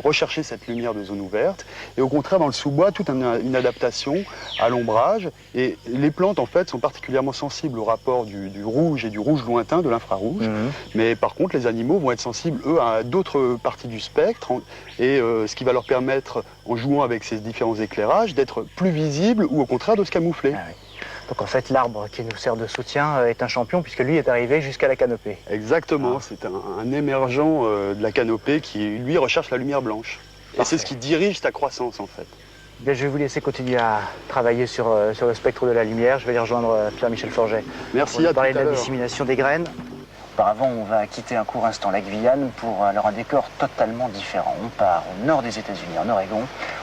rechercher cette lumière de zone ouverte, et au contraire dans le sous-bois, toute une adaptation à l'ombrage, et les plantes en fait sont particulièrement sensibles au rapport du rouge et du rouge lointain, de l'infrarouge, mais par contre les animaux vont être sensibles eux à d'autres parties du spectre, et ce qui va leur permettre, en jouant avec ces différents éclairages, d'être plus visibles ou au contraire de se camoufler. Ah oui. Donc en fait, l'arbre qui nous sert de soutien est un champion puisque lui est arrivé jusqu'à la canopée. Exactement, c'est un émergent de la canopée qui, lui, recherche la lumière blanche. Et c'est ce qui dirige sa croissance, en fait. Bien, je vais vous laisser continuer à travailler sur le spectre de la lumière. Je vais aller rejoindre Pierre-Michel Forget. Merci, à tout à l'heure. Parler de la dissémination des graines. Auparavant, on va quitter un court instant la Guyane pour alors un décor totalement différent. On part au nord des États-Unis, en Oregon,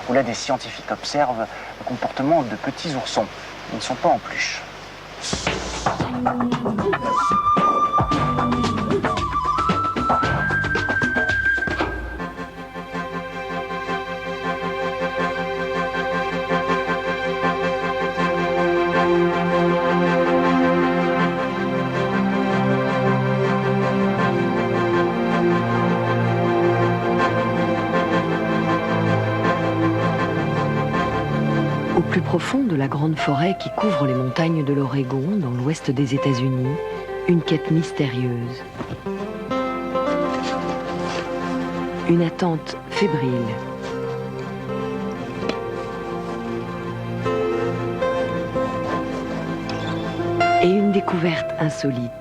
où là, des scientifiques observent le comportement de petits oursons. Ils ne sont pas en peluche. Au plus profond de la grande forêt qui couvre les montagnes de l'Oregon, dans l'ouest des États-Unis, une quête mystérieuse. Une attente fébrile. Et une découverte insolite.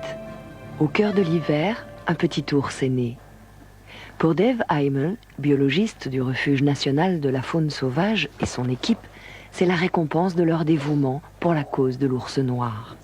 Au cœur de l'hiver, un petit ours est né. Pour Dave Heimel, biologiste du refuge national de la faune sauvage, et son équipe, c'est la récompense de leur dévouement pour la cause de l'ours noir.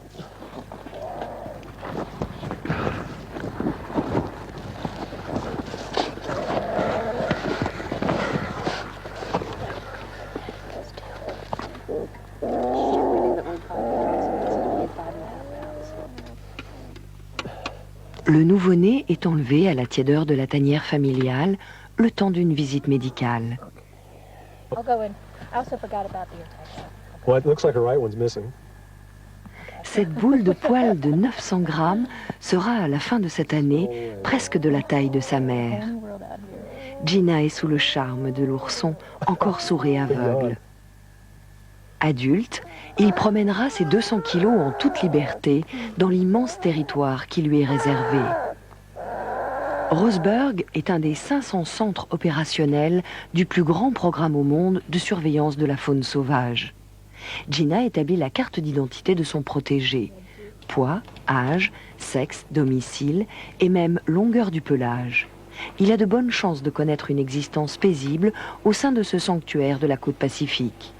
Le nouveau-né est enlevé à la tiédeur de la tanière familiale le temps d'une visite médicale. Cette boule de poils de 900 grammes sera à la fin de cette année presque de la taille de sa mère. Gina est sous le charme de l'ourson, encore sourd et aveugle. Adulte, il promènera ses 200 kilos en toute liberté dans l'immense territoire qui lui est réservé. Roseburg est un des 500 centres opérationnels du plus grand programme au monde de surveillance de la faune sauvage. Gina établit la carte d'identité de son protégé. Poids, âge, sexe, domicile et même longueur du pelage. Il a de bonnes chances de connaître une existence paisible au sein de ce sanctuaire de la côte Pacifique.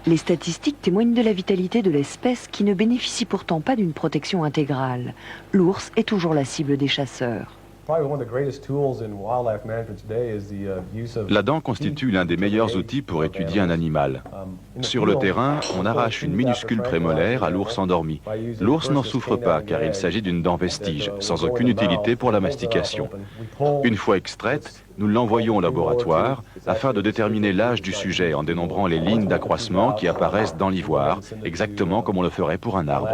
Les statistiques témoignent de la vitalité de l'espèce qui ne bénéficie pourtant pas d'une protection intégrale. L'ours est toujours la cible des chasseurs. La dent constitue l'un des meilleurs outils pour étudier un animal. Sur le terrain, on arrache une minuscule prémolaire à l'ours endormi. L'ours n'en souffre pas car il s'agit d'une dent vestige, sans aucune utilité pour la mastication. Une fois extraite, nous l'envoyons au laboratoire afin de déterminer l'âge du sujet en dénombrant les lignes d'accroissement qui apparaissent dans l'ivoire, exactement comme on le ferait pour un arbre.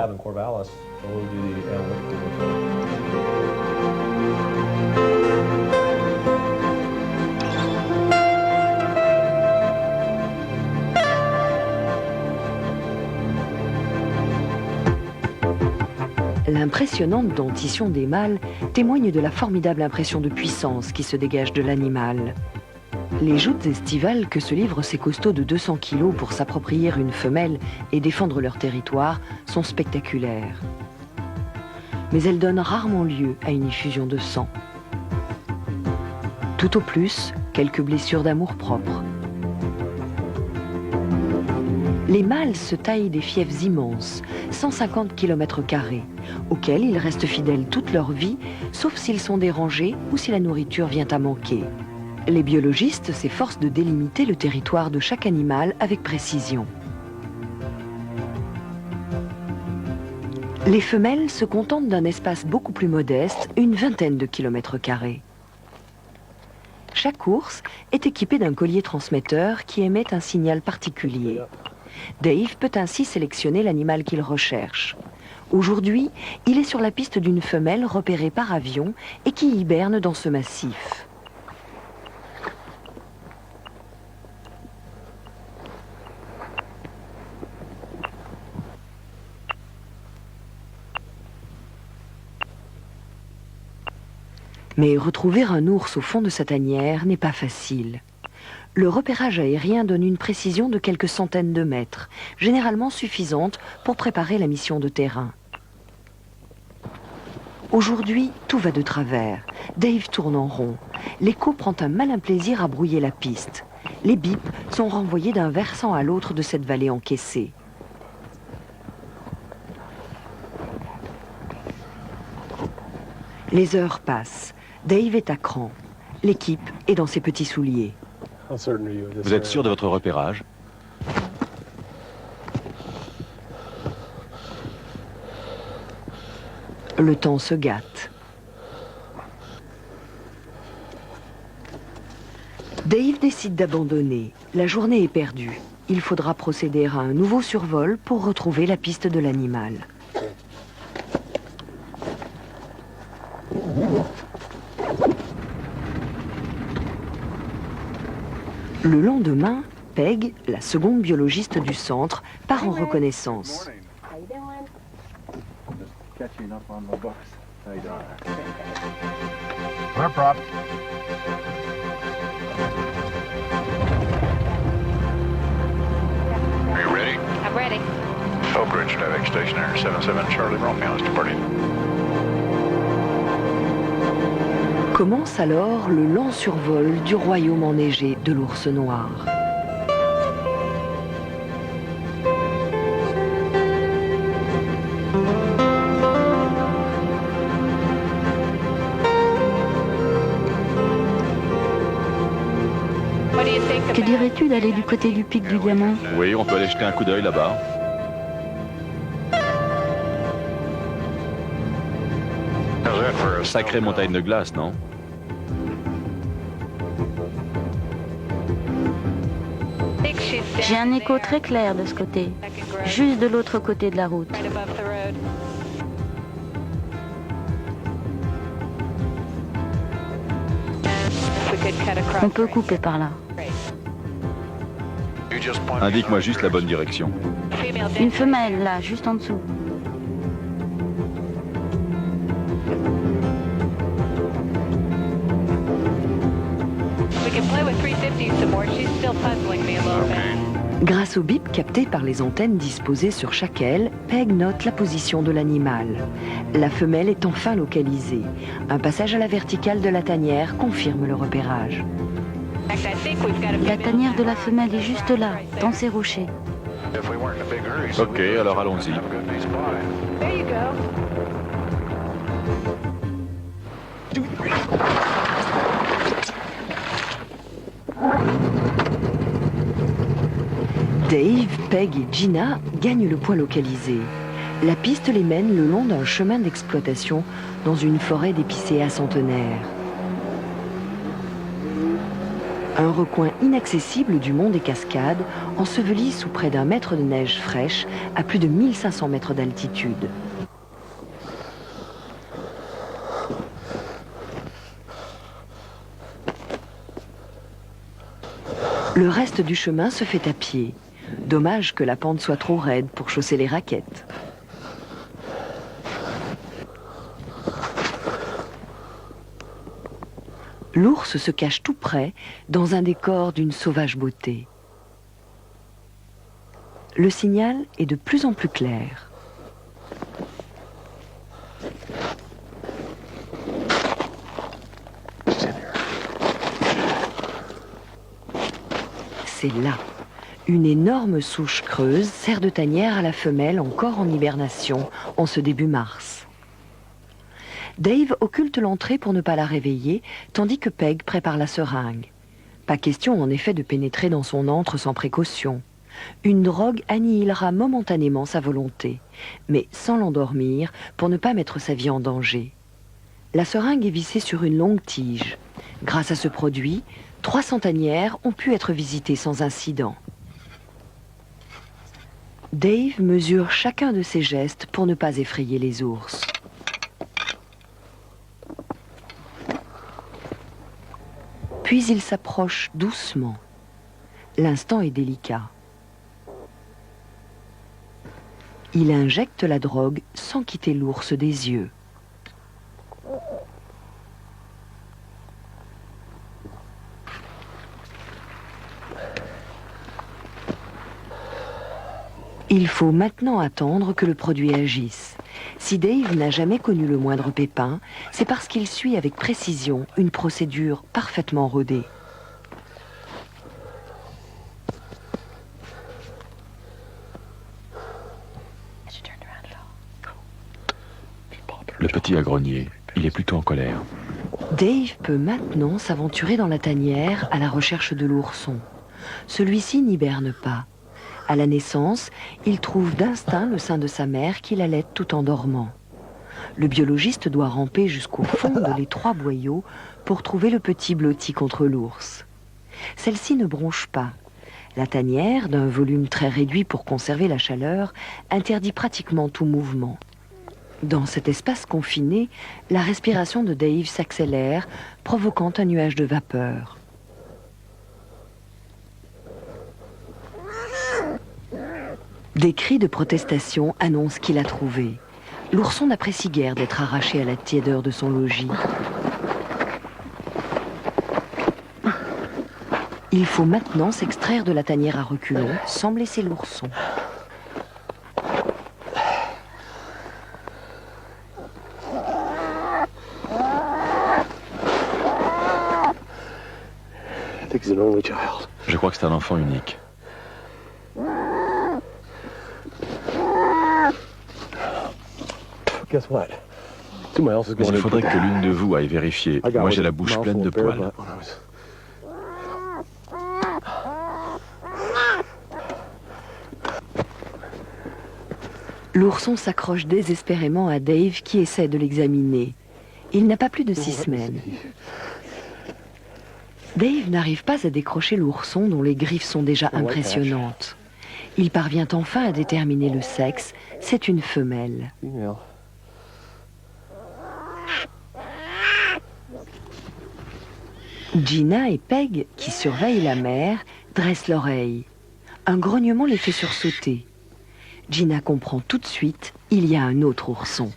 L'impressionnante dentition des mâles témoigne de la formidable impression de puissance qui se dégage de l'animal. Les joutes estivales que se livrent ces costauds de 200 kilos pour s'approprier une femelle et défendre leur territoire sont spectaculaires. Mais elles donnent rarement lieu à une effusion de sang. Tout au plus, quelques blessures d'amour-propre. Les mâles se taillent des fiefs immenses, 150 km², auxquels ils restent fidèles toute leur vie, sauf s'ils sont dérangés ou si la nourriture vient à manquer. Les biologistes s'efforcent de délimiter le territoire de chaque animal avec précision. Les femelles se contentent d'un espace beaucoup plus modeste, une vingtaine de km². Chaque ours est équipé d'un collier transmetteur qui émet un signal particulier. Dave peut ainsi sélectionner l'animal qu'il recherche. Aujourd'hui, il est sur la piste d'une femelle repérée par avion et qui hiberne dans ce massif. Mais retrouver un ours au fond de sa tanière n'est pas facile. Le repérage aérien donne une précision de quelques centaines de mètres, généralement suffisante pour préparer la mission de terrain. Aujourd'hui, tout va de travers. Dave tourne en rond. L'écho prend un malin plaisir à brouiller la piste. Les bips sont renvoyés d'un versant à l'autre de cette vallée encaissée. Les heures passent. Dave est à cran. L'équipe est dans ses petits souliers. Vous êtes sûr de votre repérage? Le temps se gâte. Dave décide d'abandonner. La journée est perdue. Il faudra procéder à un nouveau survol pour retrouver la piste de l'animal. Le lendemain, Peg, la seconde biologiste du centre, part en reconnaissance. Are you ready? I'm ready. Oak Ridge Traffic Station Air 77 Charlie Romeo is departing. Commence alors le lent survol du royaume enneigé de l'ours noir. Que dirais-tu d'aller du côté du pic du Diamant? Oui, on peut aller jeter un coup d'œil là-bas. Sacrée montagne de glace, non? J'ai un écho très clair de ce côté, juste de l'autre côté de la route. On peut couper par là. Indique-moi juste la bonne direction. Une femelle, là, juste en dessous. Grâce au bip capté par les antennes disposées sur chaque aile, Peg note la position de l'animal. La femelle est enfin localisée. Un passage à la verticale de la tanière confirme le repérage. La tanière de la femelle est juste là, dans ces rochers. Ok, alors allons-y. Dave, Peg et Gina gagnent le point localisé. La piste les mène le long d'un chemin d'exploitation dans une forêt d'épicéas centenaires. Un recoin inaccessible du mont des Cascades, enseveli sous près d'1 mètre de neige fraîche à plus de 1500 mètres d'altitude. Le reste du chemin se fait à pied. Dommage que la pente soit trop raide pour chausser les raquettes. L'ours se cache tout près, dans un décor d'une sauvage beauté. Le signal est de plus en plus clair. C'est là. Une énorme souche creuse sert de tanière à la femelle encore en hibernation en ce début mars. Dave occulte l'entrée pour ne pas la réveiller, tandis que Peg prépare la seringue. Pas question en effet de pénétrer dans son antre sans précaution. Une drogue annihilera momentanément sa volonté, mais sans l'endormir pour ne pas mettre sa vie en danger. La seringue est vissée sur une longue tige. Grâce à ce produit, 300 tanières ont pu être visitées sans incident. Dave mesure chacun de ses gestes pour ne pas effrayer les ours. Puis il s'approche doucement. L'instant est délicat. Il injecte la drogue sans quitter l'ours des yeux. Il faut maintenant attendre que le produit agisse. Si Dave n'a jamais connu le moindre pépin, c'est parce qu'il suit avec précision une procédure parfaitement rodée. Le petit a grogné. Il est plutôt en colère. Dave peut maintenant s'aventurer dans la tanière à la recherche de l'ourson. Celui-ci n'hiberne pas. À la naissance, il trouve d'instinct le sein de sa mère qui l'allaite tout en dormant. Le biologiste doit ramper jusqu'au fond de l'étroit boyau pour trouver le petit blotti contre l'ours. Celle-ci ne bronche pas. La tanière, d'un volume très réduit pour conserver la chaleur, interdit pratiquement tout mouvement. Dans cet espace confiné, la respiration de Dave s'accélère, provoquant un nuage de vapeur. Des cris de protestation annoncent qu'il a trouvé. L'ourson n'apprécie guère d'être arraché à la tiédeur de son logis. Il faut maintenant s'extraire de la tanière à reculons sans blesser l'ourson. Je crois que c'est un enfant unique. Mais il faudrait que l'une de vous aille vérifier. Moi, j'ai la bouche pleine de poils. L'ourson s'accroche désespérément à Dave qui essaie de l'examiner. Il n'a pas plus de 6 semaines. Dave n'arrive pas à décrocher l'ourson dont les griffes sont déjà impressionnantes. Il parvient enfin à déterminer le sexe. C'est une femelle. Gina et Peg, qui surveillent la mère, dressent l'oreille. Un grognement les fait sursauter. Gina comprend tout de suite, il y a un autre ourson.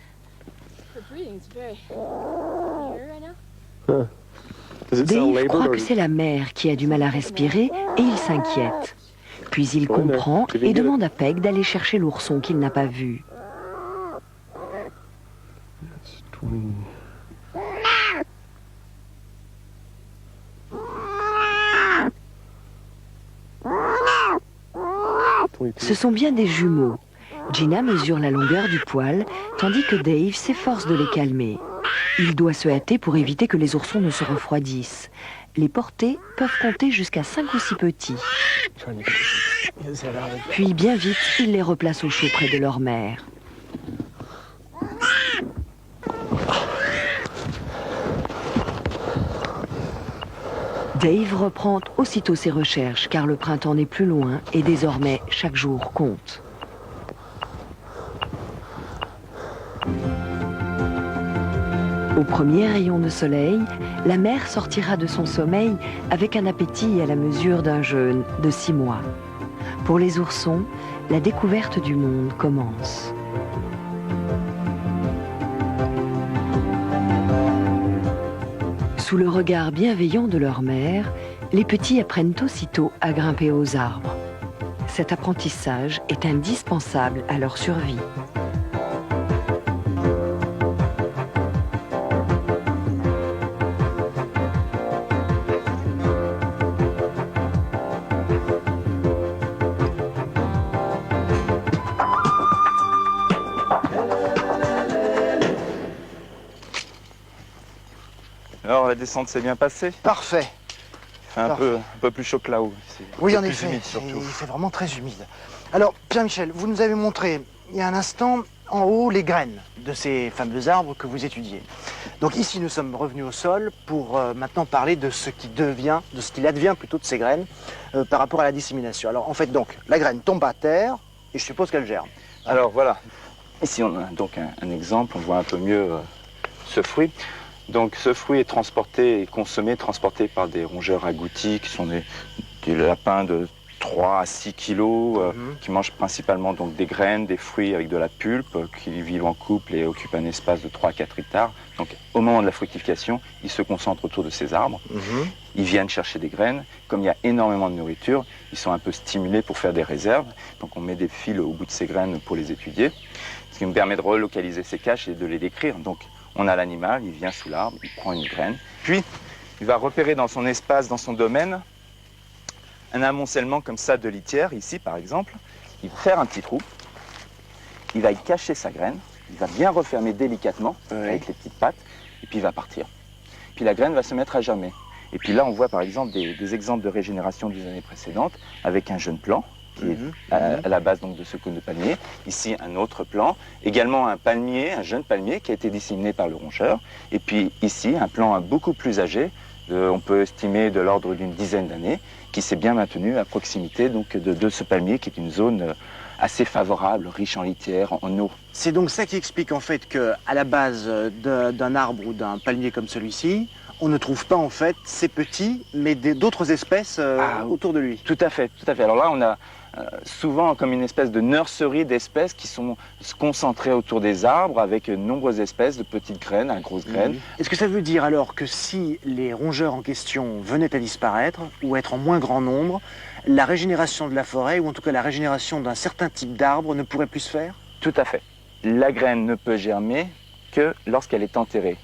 Dave croit que c'est la mère qui a du mal à respirer et il s'inquiète. Puis il comprend et demande à Peg d'aller chercher l'ourson qu'il n'a pas vu. Ce sont bien des jumeaux. Gina mesure la longueur du poil, tandis que Dave s'efforce de les calmer. Il doit se hâter pour éviter que les oursons ne se refroidissent. Les portées peuvent compter jusqu'à 5 ou 6 petits. Puis bien vite, il les replace au chaud près de leur mère. Dave reprend aussitôt ses recherches car le printemps n'est plus loin et désormais chaque jour compte. Au premier rayon de soleil, la mère sortira de son sommeil avec un appétit à la mesure d'un jeune de 6 mois. Pour les oursons, la découverte du monde commence. Sous le regard bienveillant de leur mère, les petits apprennent aussitôt à grimper aux arbres. Cet apprentissage est indispensable à leur survie. Alors la descente s'est bien passée? Parfait. Il fait un peu plus chaud que là-haut. Oui, en effet, il fait vraiment très humide. Alors, Pierre-Michel, vous nous avez montré il y a un instant en haut les graines de ces fameux arbres que vous étudiez. Donc ici, nous sommes revenus au sol pour maintenant parler de ce qui devient, de ce qu'il advient plutôt de ces graines par rapport à la dissémination. Alors en fait, donc, la graine tombe à terre et je suppose qu'elle germe. Alors voilà, ici on a donc un exemple, on voit un peu mieux ce fruit. Donc ce fruit est transporté et consommé, transporté par des rongeurs agoutis qui sont des lapins de 3 à 6 kilos qui mangent principalement donc des graines, des fruits avec de la pulpe, qui vivent en couple et occupent un espace de 3 à 4 hectares. Donc au moment de la fructification, ils se concentrent autour de ces arbres. Ils viennent chercher des graines. Comme il y a énormément de nourriture, ils sont un peu stimulés pour faire des réserves. Donc on met des fils au bout de ces graines pour les étudier, ce qui nous permet de relocaliser ces caches et de les décrire. Donc on a l'animal, il vient sous l'arbre, il prend une graine, puis il va repérer dans son espace, dans son domaine, un amoncellement comme ça de litière, ici par exemple. Il va faire un petit trou, il va y cacher sa graine, il va bien refermer délicatement avec les petites pattes, et puis il va partir. Puis la graine va se mettre à germer. Et puis là on voit par exemple des exemples de régénération des années précédentes, avec un jeune plant, qui est à la base donc, de ce cône de palmier. Ici, un autre plant. Également un palmier, un jeune palmier qui a été disséminé par le rongeur. Et puis ici, un plant beaucoup plus âgé, on peut estimer de l'ordre d'une dizaine d'années, qui s'est bien maintenu à proximité donc, de ce palmier qui est une zone assez favorable, riche en litière, en eau. C'est donc ça qui explique en fait qu'à la base d'un arbre ou d'un palmier comme celui-ci, on ne trouve pas en fait ces petits, mais d'autres espèces autour de lui. Tout à fait, tout à fait. Alors là, on a souvent comme une espèce de nurserie d'espèces qui sont concentrées autour des arbres avec de nombreuses espèces de petites graines à grosses graines. Est-ce que ça veut dire alors que si les rongeurs en question venaient à disparaître ou être en moins grand nombre, la régénération de la forêt, ou en tout cas la régénération d'un certain type d'arbre ne pourrait plus se faire? Tout à fait. La graine ne peut germer que lorsqu'elle est enterrée.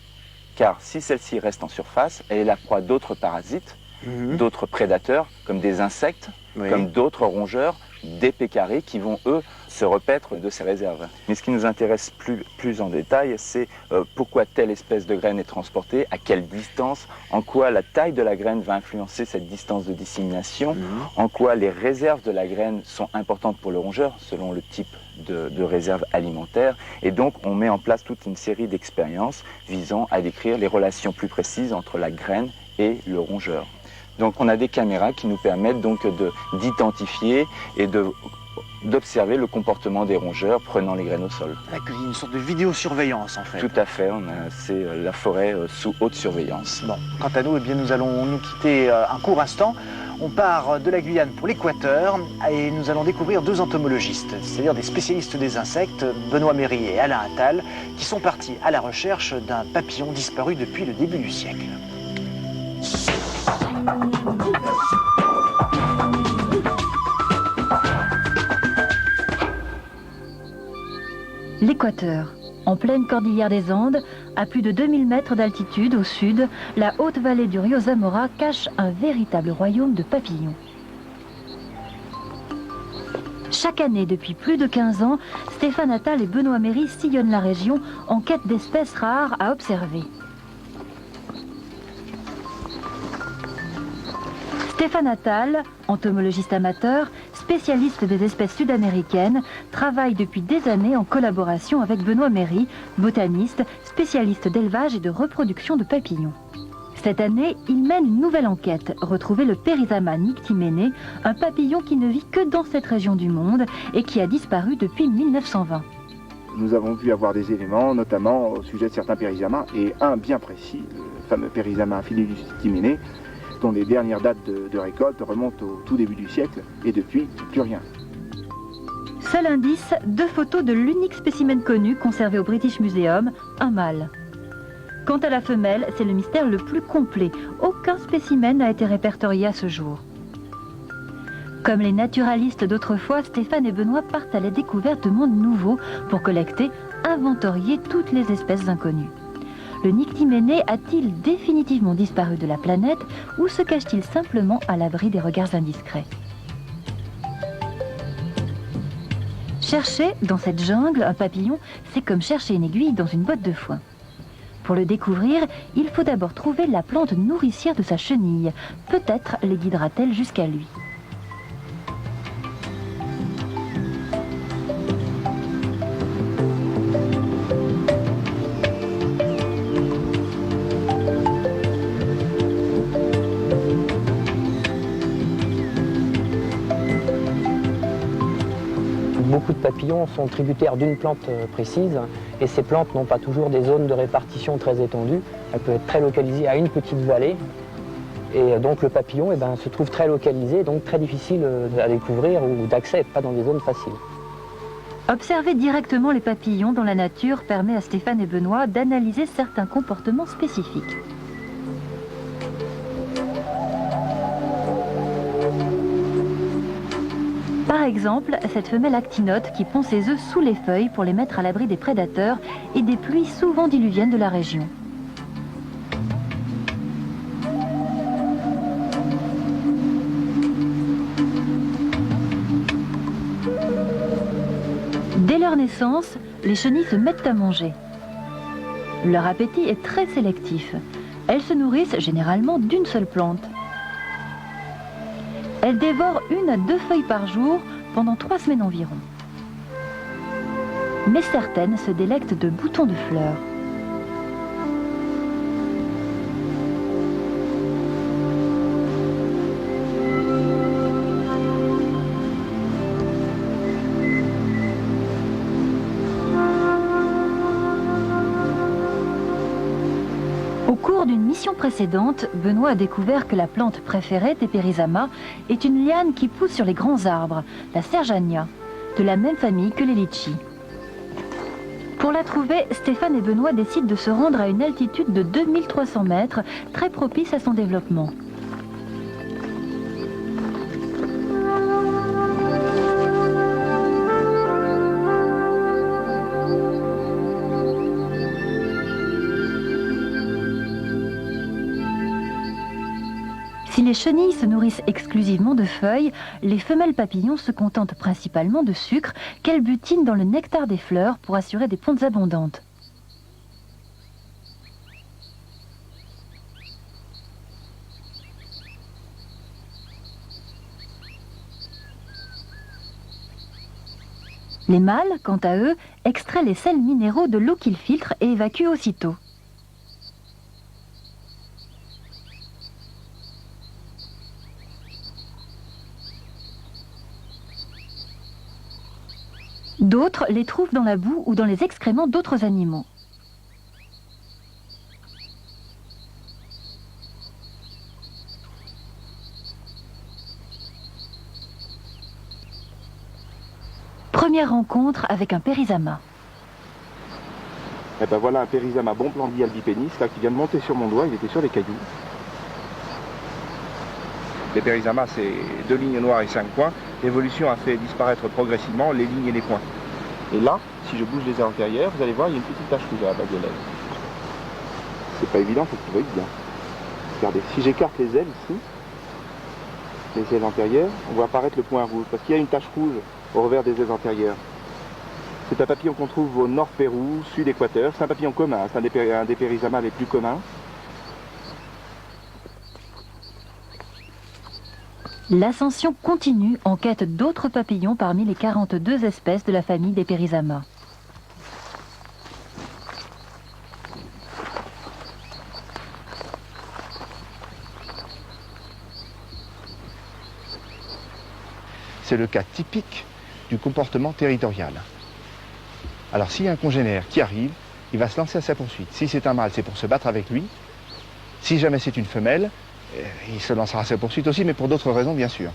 Car si celle-ci reste en surface, elle est la proie d'autres parasites, d'autres prédateurs, comme des insectes, comme d'autres rongeurs, des pécaris qui vont, eux, se repaître de ces réserves. Mais ce qui nous intéresse plus en détail, c'est pourquoi telle espèce de graine est transportée, à quelle distance, en quoi la taille de la graine va influencer cette distance de dissémination, en quoi les réserves de la graine sont importantes pour le rongeur, selon le type de réserve alimentaire. Et donc, on met en place toute une série d'expériences visant à décrire les relations plus précises entre la graine et le rongeur. Donc on a des caméras qui nous permettent donc d'identifier et d'observer le comportement des rongeurs prenant les graines au sol. Une sorte de vidéosurveillance en fait. Tout à fait, c'est la forêt sous haute surveillance. Bon, quant à nous, eh bien, nous allons nous quitter un court instant. On part de la Guyane pour l'Équateur et nous allons découvrir deux entomologistes, c'est-à-dire des spécialistes des insectes, Benoît Méry et Alain Attal, qui sont partis à la recherche d'un papillon disparu depuis le début du siècle. L'Équateur. En pleine cordillère des Andes, à plus de 2000 mètres d'altitude au sud, la haute vallée du Rio Zamora cache un véritable royaume de papillons. Chaque année, depuis plus de 15 ans, Stéphane Attal et Benoît Méry sillonnent la région en quête d'espèces rares à observer. Stéphane Attal, entomologiste amateur, spécialiste des espèces sud-américaines, travaille depuis des années en collaboration avec Benoît Méry, botaniste, spécialiste d'élevage et de reproduction de papillons. Cette année, il mène une nouvelle enquête, retrouver le Perizama nictimene, un papillon qui ne vit que dans cette région du monde et qui a disparu depuis 1920. Nous avons pu avoir des éléments, notamment au sujet de certains Perizamas, et un bien précis, le fameux Perizama infidus nictimene, dont les dernières dates de récolte remontent au tout début du siècle, et depuis, plus rien. Seul indice, deux photos de l'unique spécimen connu conservé au British Museum, un mâle. Quant à la femelle, c'est le mystère le plus complet. Aucun spécimen n'a été répertorié à ce jour. Comme les naturalistes d'autrefois, Stéphane et Benoît partent à la découverte de mondes nouveaux pour collecter, inventorier toutes les espèces inconnues. Le nyctiménée a-t-il définitivement disparu de la planète ou se cache-t-il simplement à l'abri des regards indiscrets? Chercher dans cette jungle un papillon, c'est comme chercher une aiguille dans une botte de foin. Pour le découvrir, il faut d'abord trouver la plante nourricière de sa chenille. Peut-être les guidera-t-elle jusqu'à lui. Beaucoup de papillons sont tributaires d'une plante précise et ces plantes n'ont pas toujours des zones de répartition très étendues. Elle peut être très localisée à une petite vallée et donc le papillon se trouve très localisé, donc très difficile à découvrir ou d'accès, pas dans des zones faciles. Observer directement les papillons dans la nature permet à Stéphane et Benoît d'analyser certains comportements spécifiques. Par exemple, cette femelle actinote qui pond ses œufs sous les feuilles pour les mettre à l'abri des prédateurs et des pluies souvent diluviennes de la région. Dès leur naissance, les chenilles se mettent à manger. Leur appétit est très sélectif. Elles se nourrissent généralement d'une seule plante. Elles dévorent 1 à 2 feuilles par jour pendant 3 semaines environ. Mais certaines se délectent de boutons de fleurs. Au cours d'une mission précédente, Benoît a découvert que la plante préférée des Périzama est une liane qui pousse sur les grands arbres, la Serjania, de la même famille que les litchis. Pour la trouver, Stéphane et Benoît décident de se rendre à une altitude de 2300 mètres, très propice à son développement. Si les chenilles se nourrissent exclusivement de feuilles, les femelles papillons se contentent principalement de sucre qu'elles butinent dans le nectar des fleurs pour assurer des pontes abondantes. Les mâles, quant à eux, extraient les sels minéraux de l'eau qu'ils filtrent et évacuent aussitôt. D'autres les trouvent dans la boue ou dans les excréments d'autres animaux. Première rencontre avec un périzama. Et ben voilà un périzama Bonplandy albipénis là, qui vient de monter sur mon doigt, il était sur les cailloux. Les périsamas, c'est 2 lignes noires et 5 points. L'évolution a fait disparaître progressivement les lignes et les points. Et là, si je bouge les ailes antérieures, vous allez voir, il y a une petite tache rouge à la base de l'aile. C'est pas évident, il faut que tu voyes bien. Regardez, si j'écarte les ailes ici, les ailes antérieures, on voit apparaître le point rouge, parce qu'il y a une tache rouge au revers des ailes antérieures. C'est un papillon qu'on trouve au nord Pérou, sud Équateur. C'est un papillon commun, c'est un des périsamas les plus communs. L'ascension continue en quête d'autres papillons parmi les 42 espèces de la famille des Périzama. C'est le cas typique du comportement territorial. Alors s'il y a un congénère qui arrive, il va se lancer à sa poursuite. Si c'est un mâle, c'est pour se battre avec lui. Si jamais c'est une femelle, il se lancera à sa poursuite aussi, mais pour d'autres raisons, bien sûr.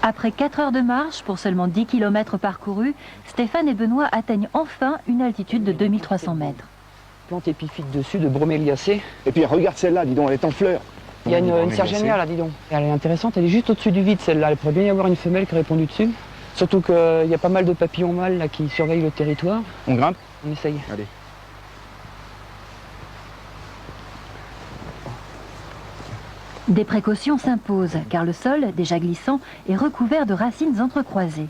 Après 4 heures de marche pour seulement 10 km parcourus, Stéphane et Benoît atteignent enfin une altitude de 2300 mètres. Plante épiphyte dessus de broméliacées. Et puis regarde celle-là, dis donc, elle est en fleurs. Il y a une sergénia là, dis donc. Elle est intéressante, elle est juste au-dessus du vide celle-là. Il pourrait bien y avoir une femelle qui répond dessus. Surtout qu'il y a pas mal de papillons mâles là, qui surveillent le territoire. On grimpe? On essaye. Allez. Des précautions s'imposent, car le sol, déjà glissant, est recouvert de racines entrecroisées.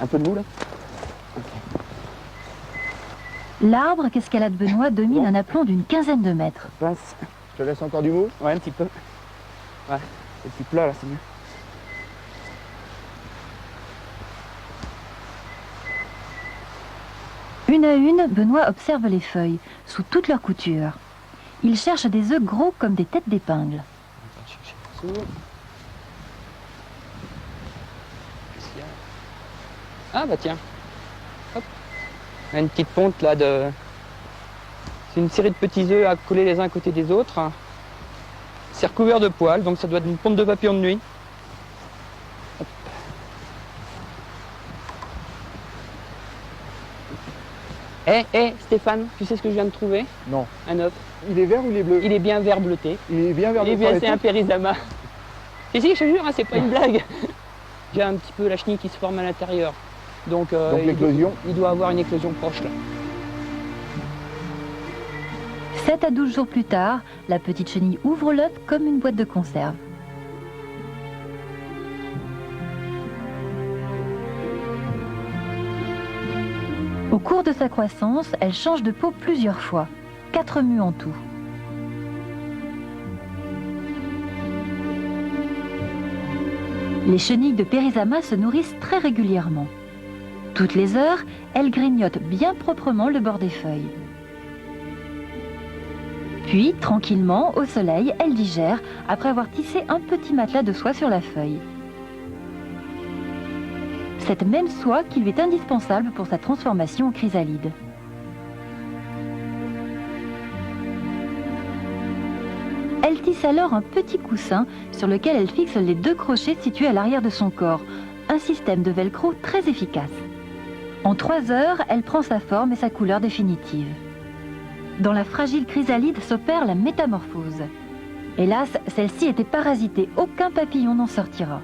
Un peu de boue là? L'arbre qu'escalade Benoît domine un aplomb d'une quinzaine de mètres. Passe. Je te laisse encore du mou? Ouais, un petit peu. Ouais, c'est plus plat là, c'est bien. Une à une, Benoît observe les feuilles, sous toutes leurs coutures. Il cherche des œufs gros comme des têtes d'épingle. Ah bah tiens. Hop. On a une petite ponte là de... C'est une série de petits œufs à coller les uns à côté des autres. C'est recouvert de poils, donc ça doit être une ponte de papillon de nuit. Hop. Stéphane, tu sais ce que je viens de trouver? Non. Un œuf. Il est vert ou il est bleu? Il est bien vert bleuté. Il est bien vert bleuté. C'est un périsama. Si, je te jure, hein, c'est pas une blague. Il y a un petit peu la chenille qui se forme à l'intérieur. Donc l'éclosion? Il doit avoir une éclosion proche là. 7 à 12 jours plus tard, la petite chenille ouvre l'œuf comme une boîte de conserve. Au cours de sa croissance, elle change de peau plusieurs fois, 4 mues en tout. Les chenilles de Périsama se nourrissent très régulièrement. Toutes les heures, elles grignotent bien proprement le bord des feuilles. Puis, tranquillement, au soleil, elles digèrent après avoir tissé un petit matelas de soie sur la feuille. Cette même soie qui lui est indispensable pour sa transformation en chrysalide. Elle tisse alors un petit coussin sur lequel elle fixe les 2 crochets situés à l'arrière de son corps, un système de velcro très efficace. En 3 heures, elle prend sa forme et sa couleur définitive. Dans la fragile chrysalide s'opère la métamorphose. Hélas, celle-ci était parasitée, aucun papillon n'en sortira.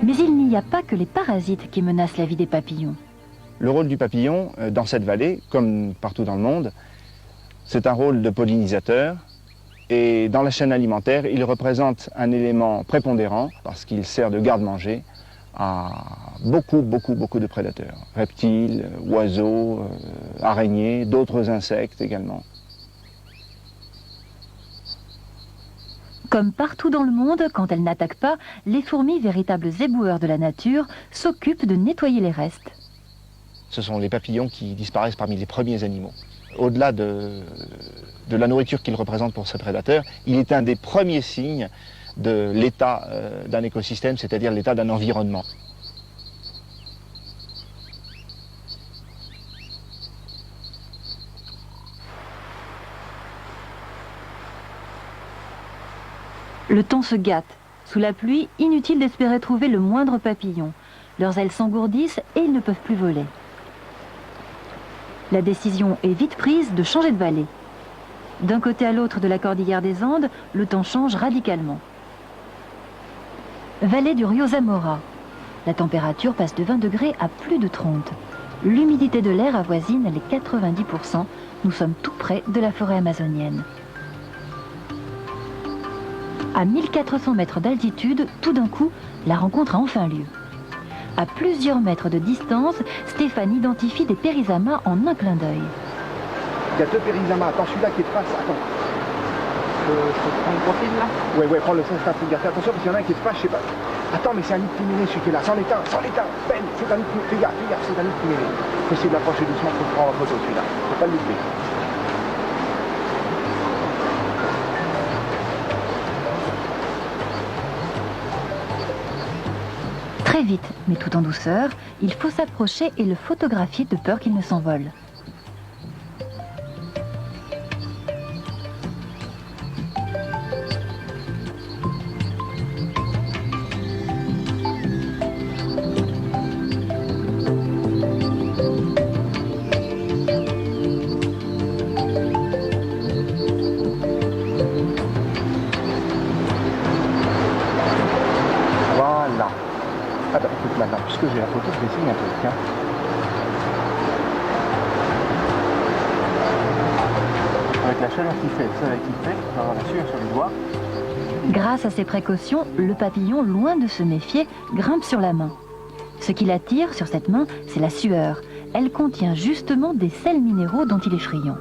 Mais il n'y a pas que les parasites qui menacent la vie des papillons. Le rôle du papillon dans cette vallée, comme partout dans le monde, c'est un rôle de pollinisateur. Et dans la chaîne alimentaire, il représente un élément prépondérant parce qu'il sert de garde-manger à beaucoup de prédateurs. Reptiles, oiseaux, araignées, d'autres insectes également. Comme partout dans le monde, quand elles n'attaquent pas, les fourmis, véritables éboueurs de la nature, s'occupent de nettoyer les restes. Ce sont les papillons qui disparaissent parmi les premiers animaux. Au-delà de la nourriture qu'ils représentent pour ces prédateurs, il est un des premiers signes de l'état d'un écosystème, c'est-à-dire l'état d'un environnement. Le temps se gâte. Sous la pluie, inutile d'espérer trouver le moindre papillon. Leurs ailes s'engourdissent et ils ne peuvent plus voler. La décision est vite prise de changer de vallée. D'un côté à l'autre de la cordillère des Andes, le temps change radicalement. Vallée du Rio Zamora. La température passe de 20 degrés à plus de 30. L'humidité de l'air avoisine les 90%. Nous sommes tout près de la forêt amazonienne. À 1400 mètres d'altitude, tout d'un coup, la rencontre a enfin lieu. À plusieurs mètres de distance, Stéphane identifie des périsamas en un clin d'œil. Il y a 2 périsamas. Attends, celui-là qui est de face, attends. Je peux prendre le profil là? Ouais, prends le sens, faut faire attention parce qu'il y en a un qui est de face, je sais pas. Attends, mais c'est un ictiméné celui qui est là, sans l'éteindre. Ben, c'est un ictiméné, fais gaffe, c'est un ictiméné. Faut essayer de l'approcher doucement pour prendre en photo celui-là. Faut pas le louper. Très vite, mais tout en douceur, il faut s'approcher et le photographier de peur qu'il ne s'envole. Attends, puisque j'ai la photo, je vais essayer un peu. Tiens. Avec la chaleur qu'il fait, le soleil qu'il fait, on va avoir la sueur sur les doigts. Grâce à ces précautions, le papillon, loin de se méfier, grimpe sur la main. Ce qui l'attire sur cette main, c'est la sueur. Elle contient justement des sels minéraux dont il est friand.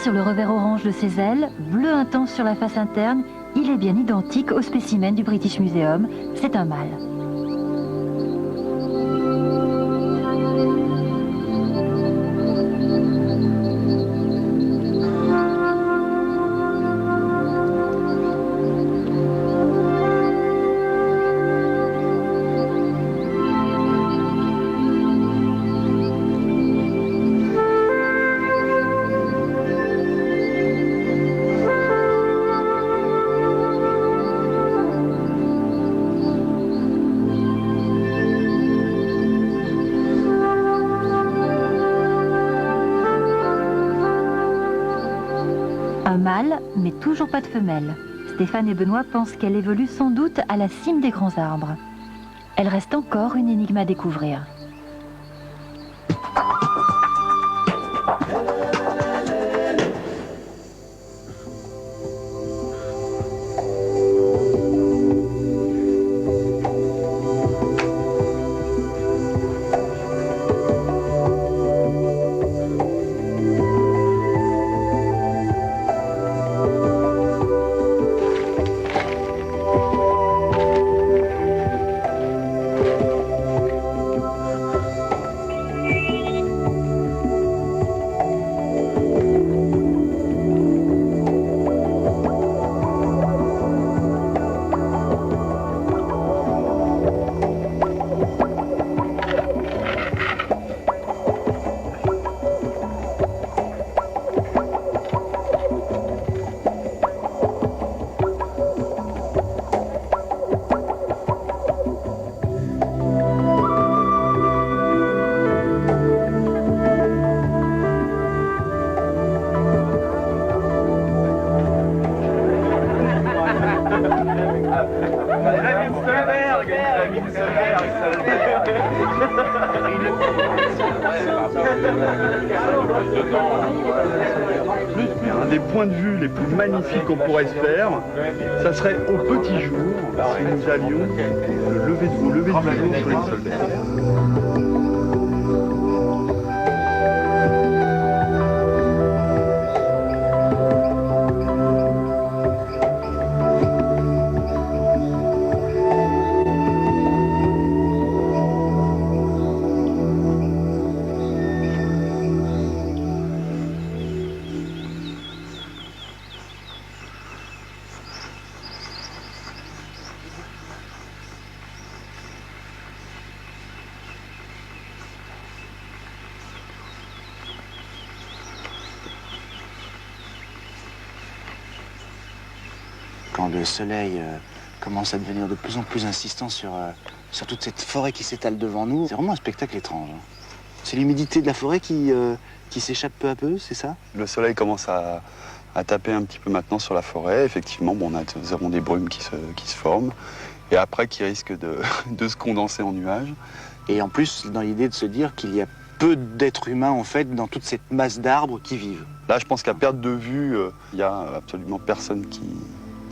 Sur le revers orange de ses ailes, bleu intense sur la face interne, il est bien identique au spécimen du British Museum. C'est un mâle. Un mâle, mais toujours pas de femelle. Stéphane et Benoît pensent qu'elle évolue sans doute à la cime des grands arbres. Elle reste encore une énigme à découvrir. Un des points de vue les plus magnifiques qu'on pourrait se faire, ça serait au petit jour, si nous allions le lever du jour sur les soldats. Quand le soleil commence à devenir de plus en plus insistant sur toute cette forêt qui s'étale devant nous, c'est vraiment un spectacle étrange. C'est l'humidité de la forêt qui s'échappe peu à peu, c'est ça? Le soleil commence à taper un petit peu maintenant sur la forêt. Effectivement, bon, nous avons des brumes qui se forment et après qui risquent de se condenser en nuages. Et en plus, dans l'idée de se dire qu'il y a peu d'êtres humains en fait dans toute cette masse d'arbres qui vivent. Là, je pense qu'à perte de vue, il n'y a absolument personne qui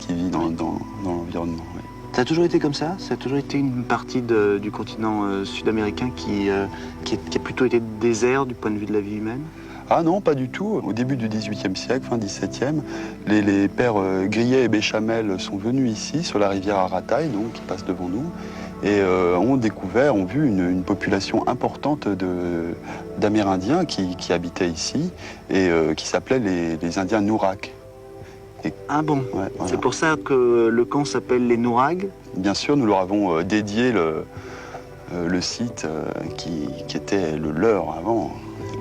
vit dans l'environnement. Oui. Ça a toujours été comme ça? Ça a toujours été une partie du continent sud-américain qui a plutôt été désert du point de vue de la vie humaine? Ah non, pas du tout. Au début du XVIIIe siècle, fin XVIIe, les pères Grillet et Béchamel sont venus ici, sur la rivière Arataï, donc, qui passe devant nous, et ont vu une population importante d'Amérindiens qui habitaient ici, et qui s'appelaient les Indiens Nourag. Ah bon, ouais, voilà. C'est pour ça que le camp s'appelle les Nourag? Bien sûr, nous leur avons dédié le site qui était le leur avant.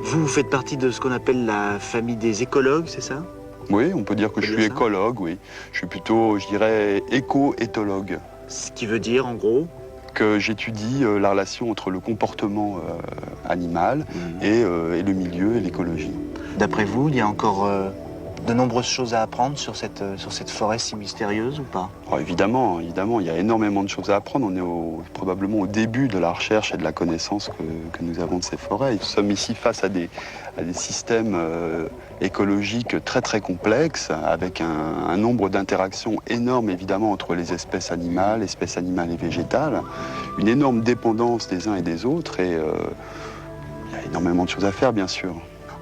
Vous faites partie de ce qu'on appelle la famille des écologues, c'est ça? Oui, on peut dire que je suis écologue, oui. Je suis plutôt, je dirais, éco-éthologue. Ce qui veut dire, en gros? Que j'étudie la relation entre le comportement animal et le milieu et l'écologie. D'après vous, il y a encore de nombreuses choses à apprendre sur cette forêt si mystérieuse ou pas? Alors évidemment, il y a énormément de choses à apprendre. On est probablement au début de la recherche et de la connaissance que nous avons de ces forêts. Nous sommes ici face à des systèmes écologiques très très complexes, avec un nombre d'interactions énormes évidemment entre les espèces animales et végétales, une énorme dépendance des uns et des autres, et il y a énormément de choses à faire bien sûr.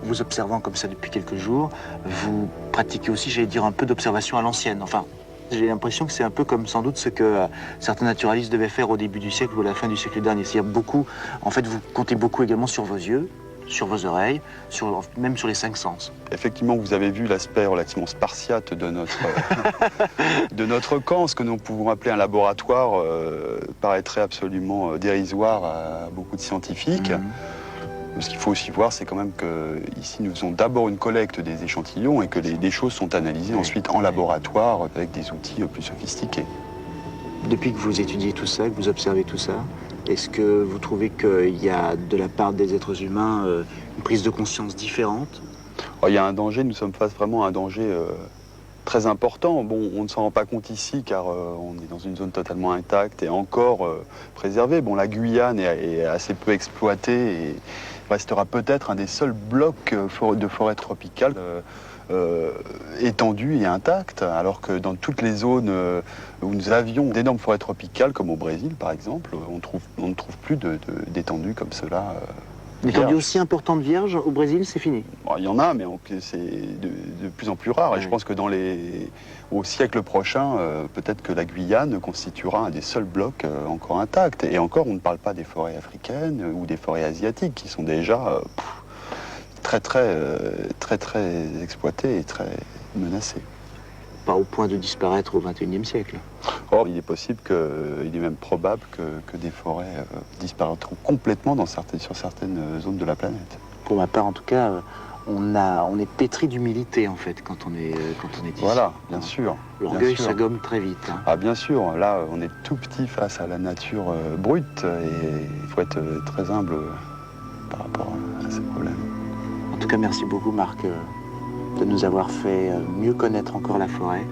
En vous observant comme ça depuis quelques jours, vous pratiquez aussi, j'allais dire, un peu d'observation à l'ancienne. Enfin, j'ai l'impression que c'est un peu comme sans doute ce que certains naturalistes devaient faire au début du siècle ou à la fin du siècle dernier. C'est-à-dire beaucoup, en fait, vous comptez beaucoup également sur vos yeux, sur vos oreilles, même sur les 5 sens. Effectivement, vous avez vu l'aspect relativement spartiate de notre camp. Ce que nous pouvons appeler un laboratoire paraîtrait absolument dérisoire à beaucoup de scientifiques. Ce qu'il faut aussi voir, c'est quand même qu'ici, nous faisons d'abord une collecte des échantillons et que les choses sont analysées ensuite en laboratoire avec des outils plus sophistiqués. Depuis que vous étudiez tout ça, que vous observez tout ça, est-ce que vous trouvez qu'il y a de la part des êtres humains une prise de conscience différente? Il y a un danger, nous sommes face vraiment à un danger très important. Bon, on ne s'en rend pas compte ici car on est dans une zone totalement intacte et encore préservée. Bon, la Guyane est assez peu exploitée et restera peut-être un des seuls blocs de forêt tropicale étendue et intacte, alors que dans toutes les zones où nous avions d'énormes forêts tropicales, comme au Brésil par exemple, on ne trouve plus d'étendues comme cela. L'étendue aussi importante vierge au Brésil, c'est fini? Bon, il y en a, mais c'est de plus en plus rare. Et je pense que au siècle prochain, peut-être que la Guyane constituera un des seuls blocs encore intacts. Et encore, on ne parle pas des forêts africaines ou des forêts asiatiques, qui sont déjà très exploitées et très menacées. Pas au point de disparaître au XXIe siècle. Or, il est possible il est même probable que des forêts disparaîtront complètement sur certaines zones de la planète. Pour ma part, en tout cas, on est pétri d'humilité, en fait, quand on est ici. Voilà, bien sûr. L'orgueil, ça gomme très vite. Hein. Ah, bien sûr. Là, on est tout petit face à la nature brute et il faut être très humble par rapport à ces problèmes. En tout cas, merci beaucoup, Marc, de nous avoir fait mieux connaître encore la forêt.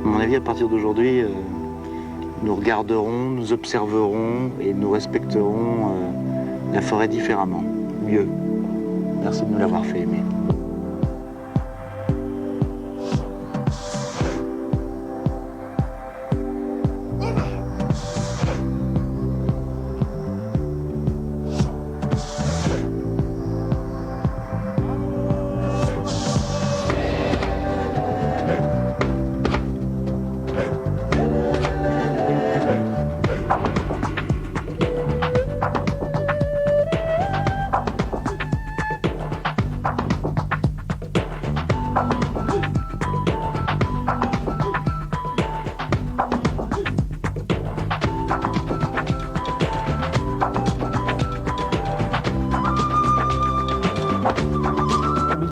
À mon avis, à partir d'aujourd'hui, nous regarderons, nous observerons et nous respecterons la forêt différemment, mieux. Merci de nous l'avoir fait aimer.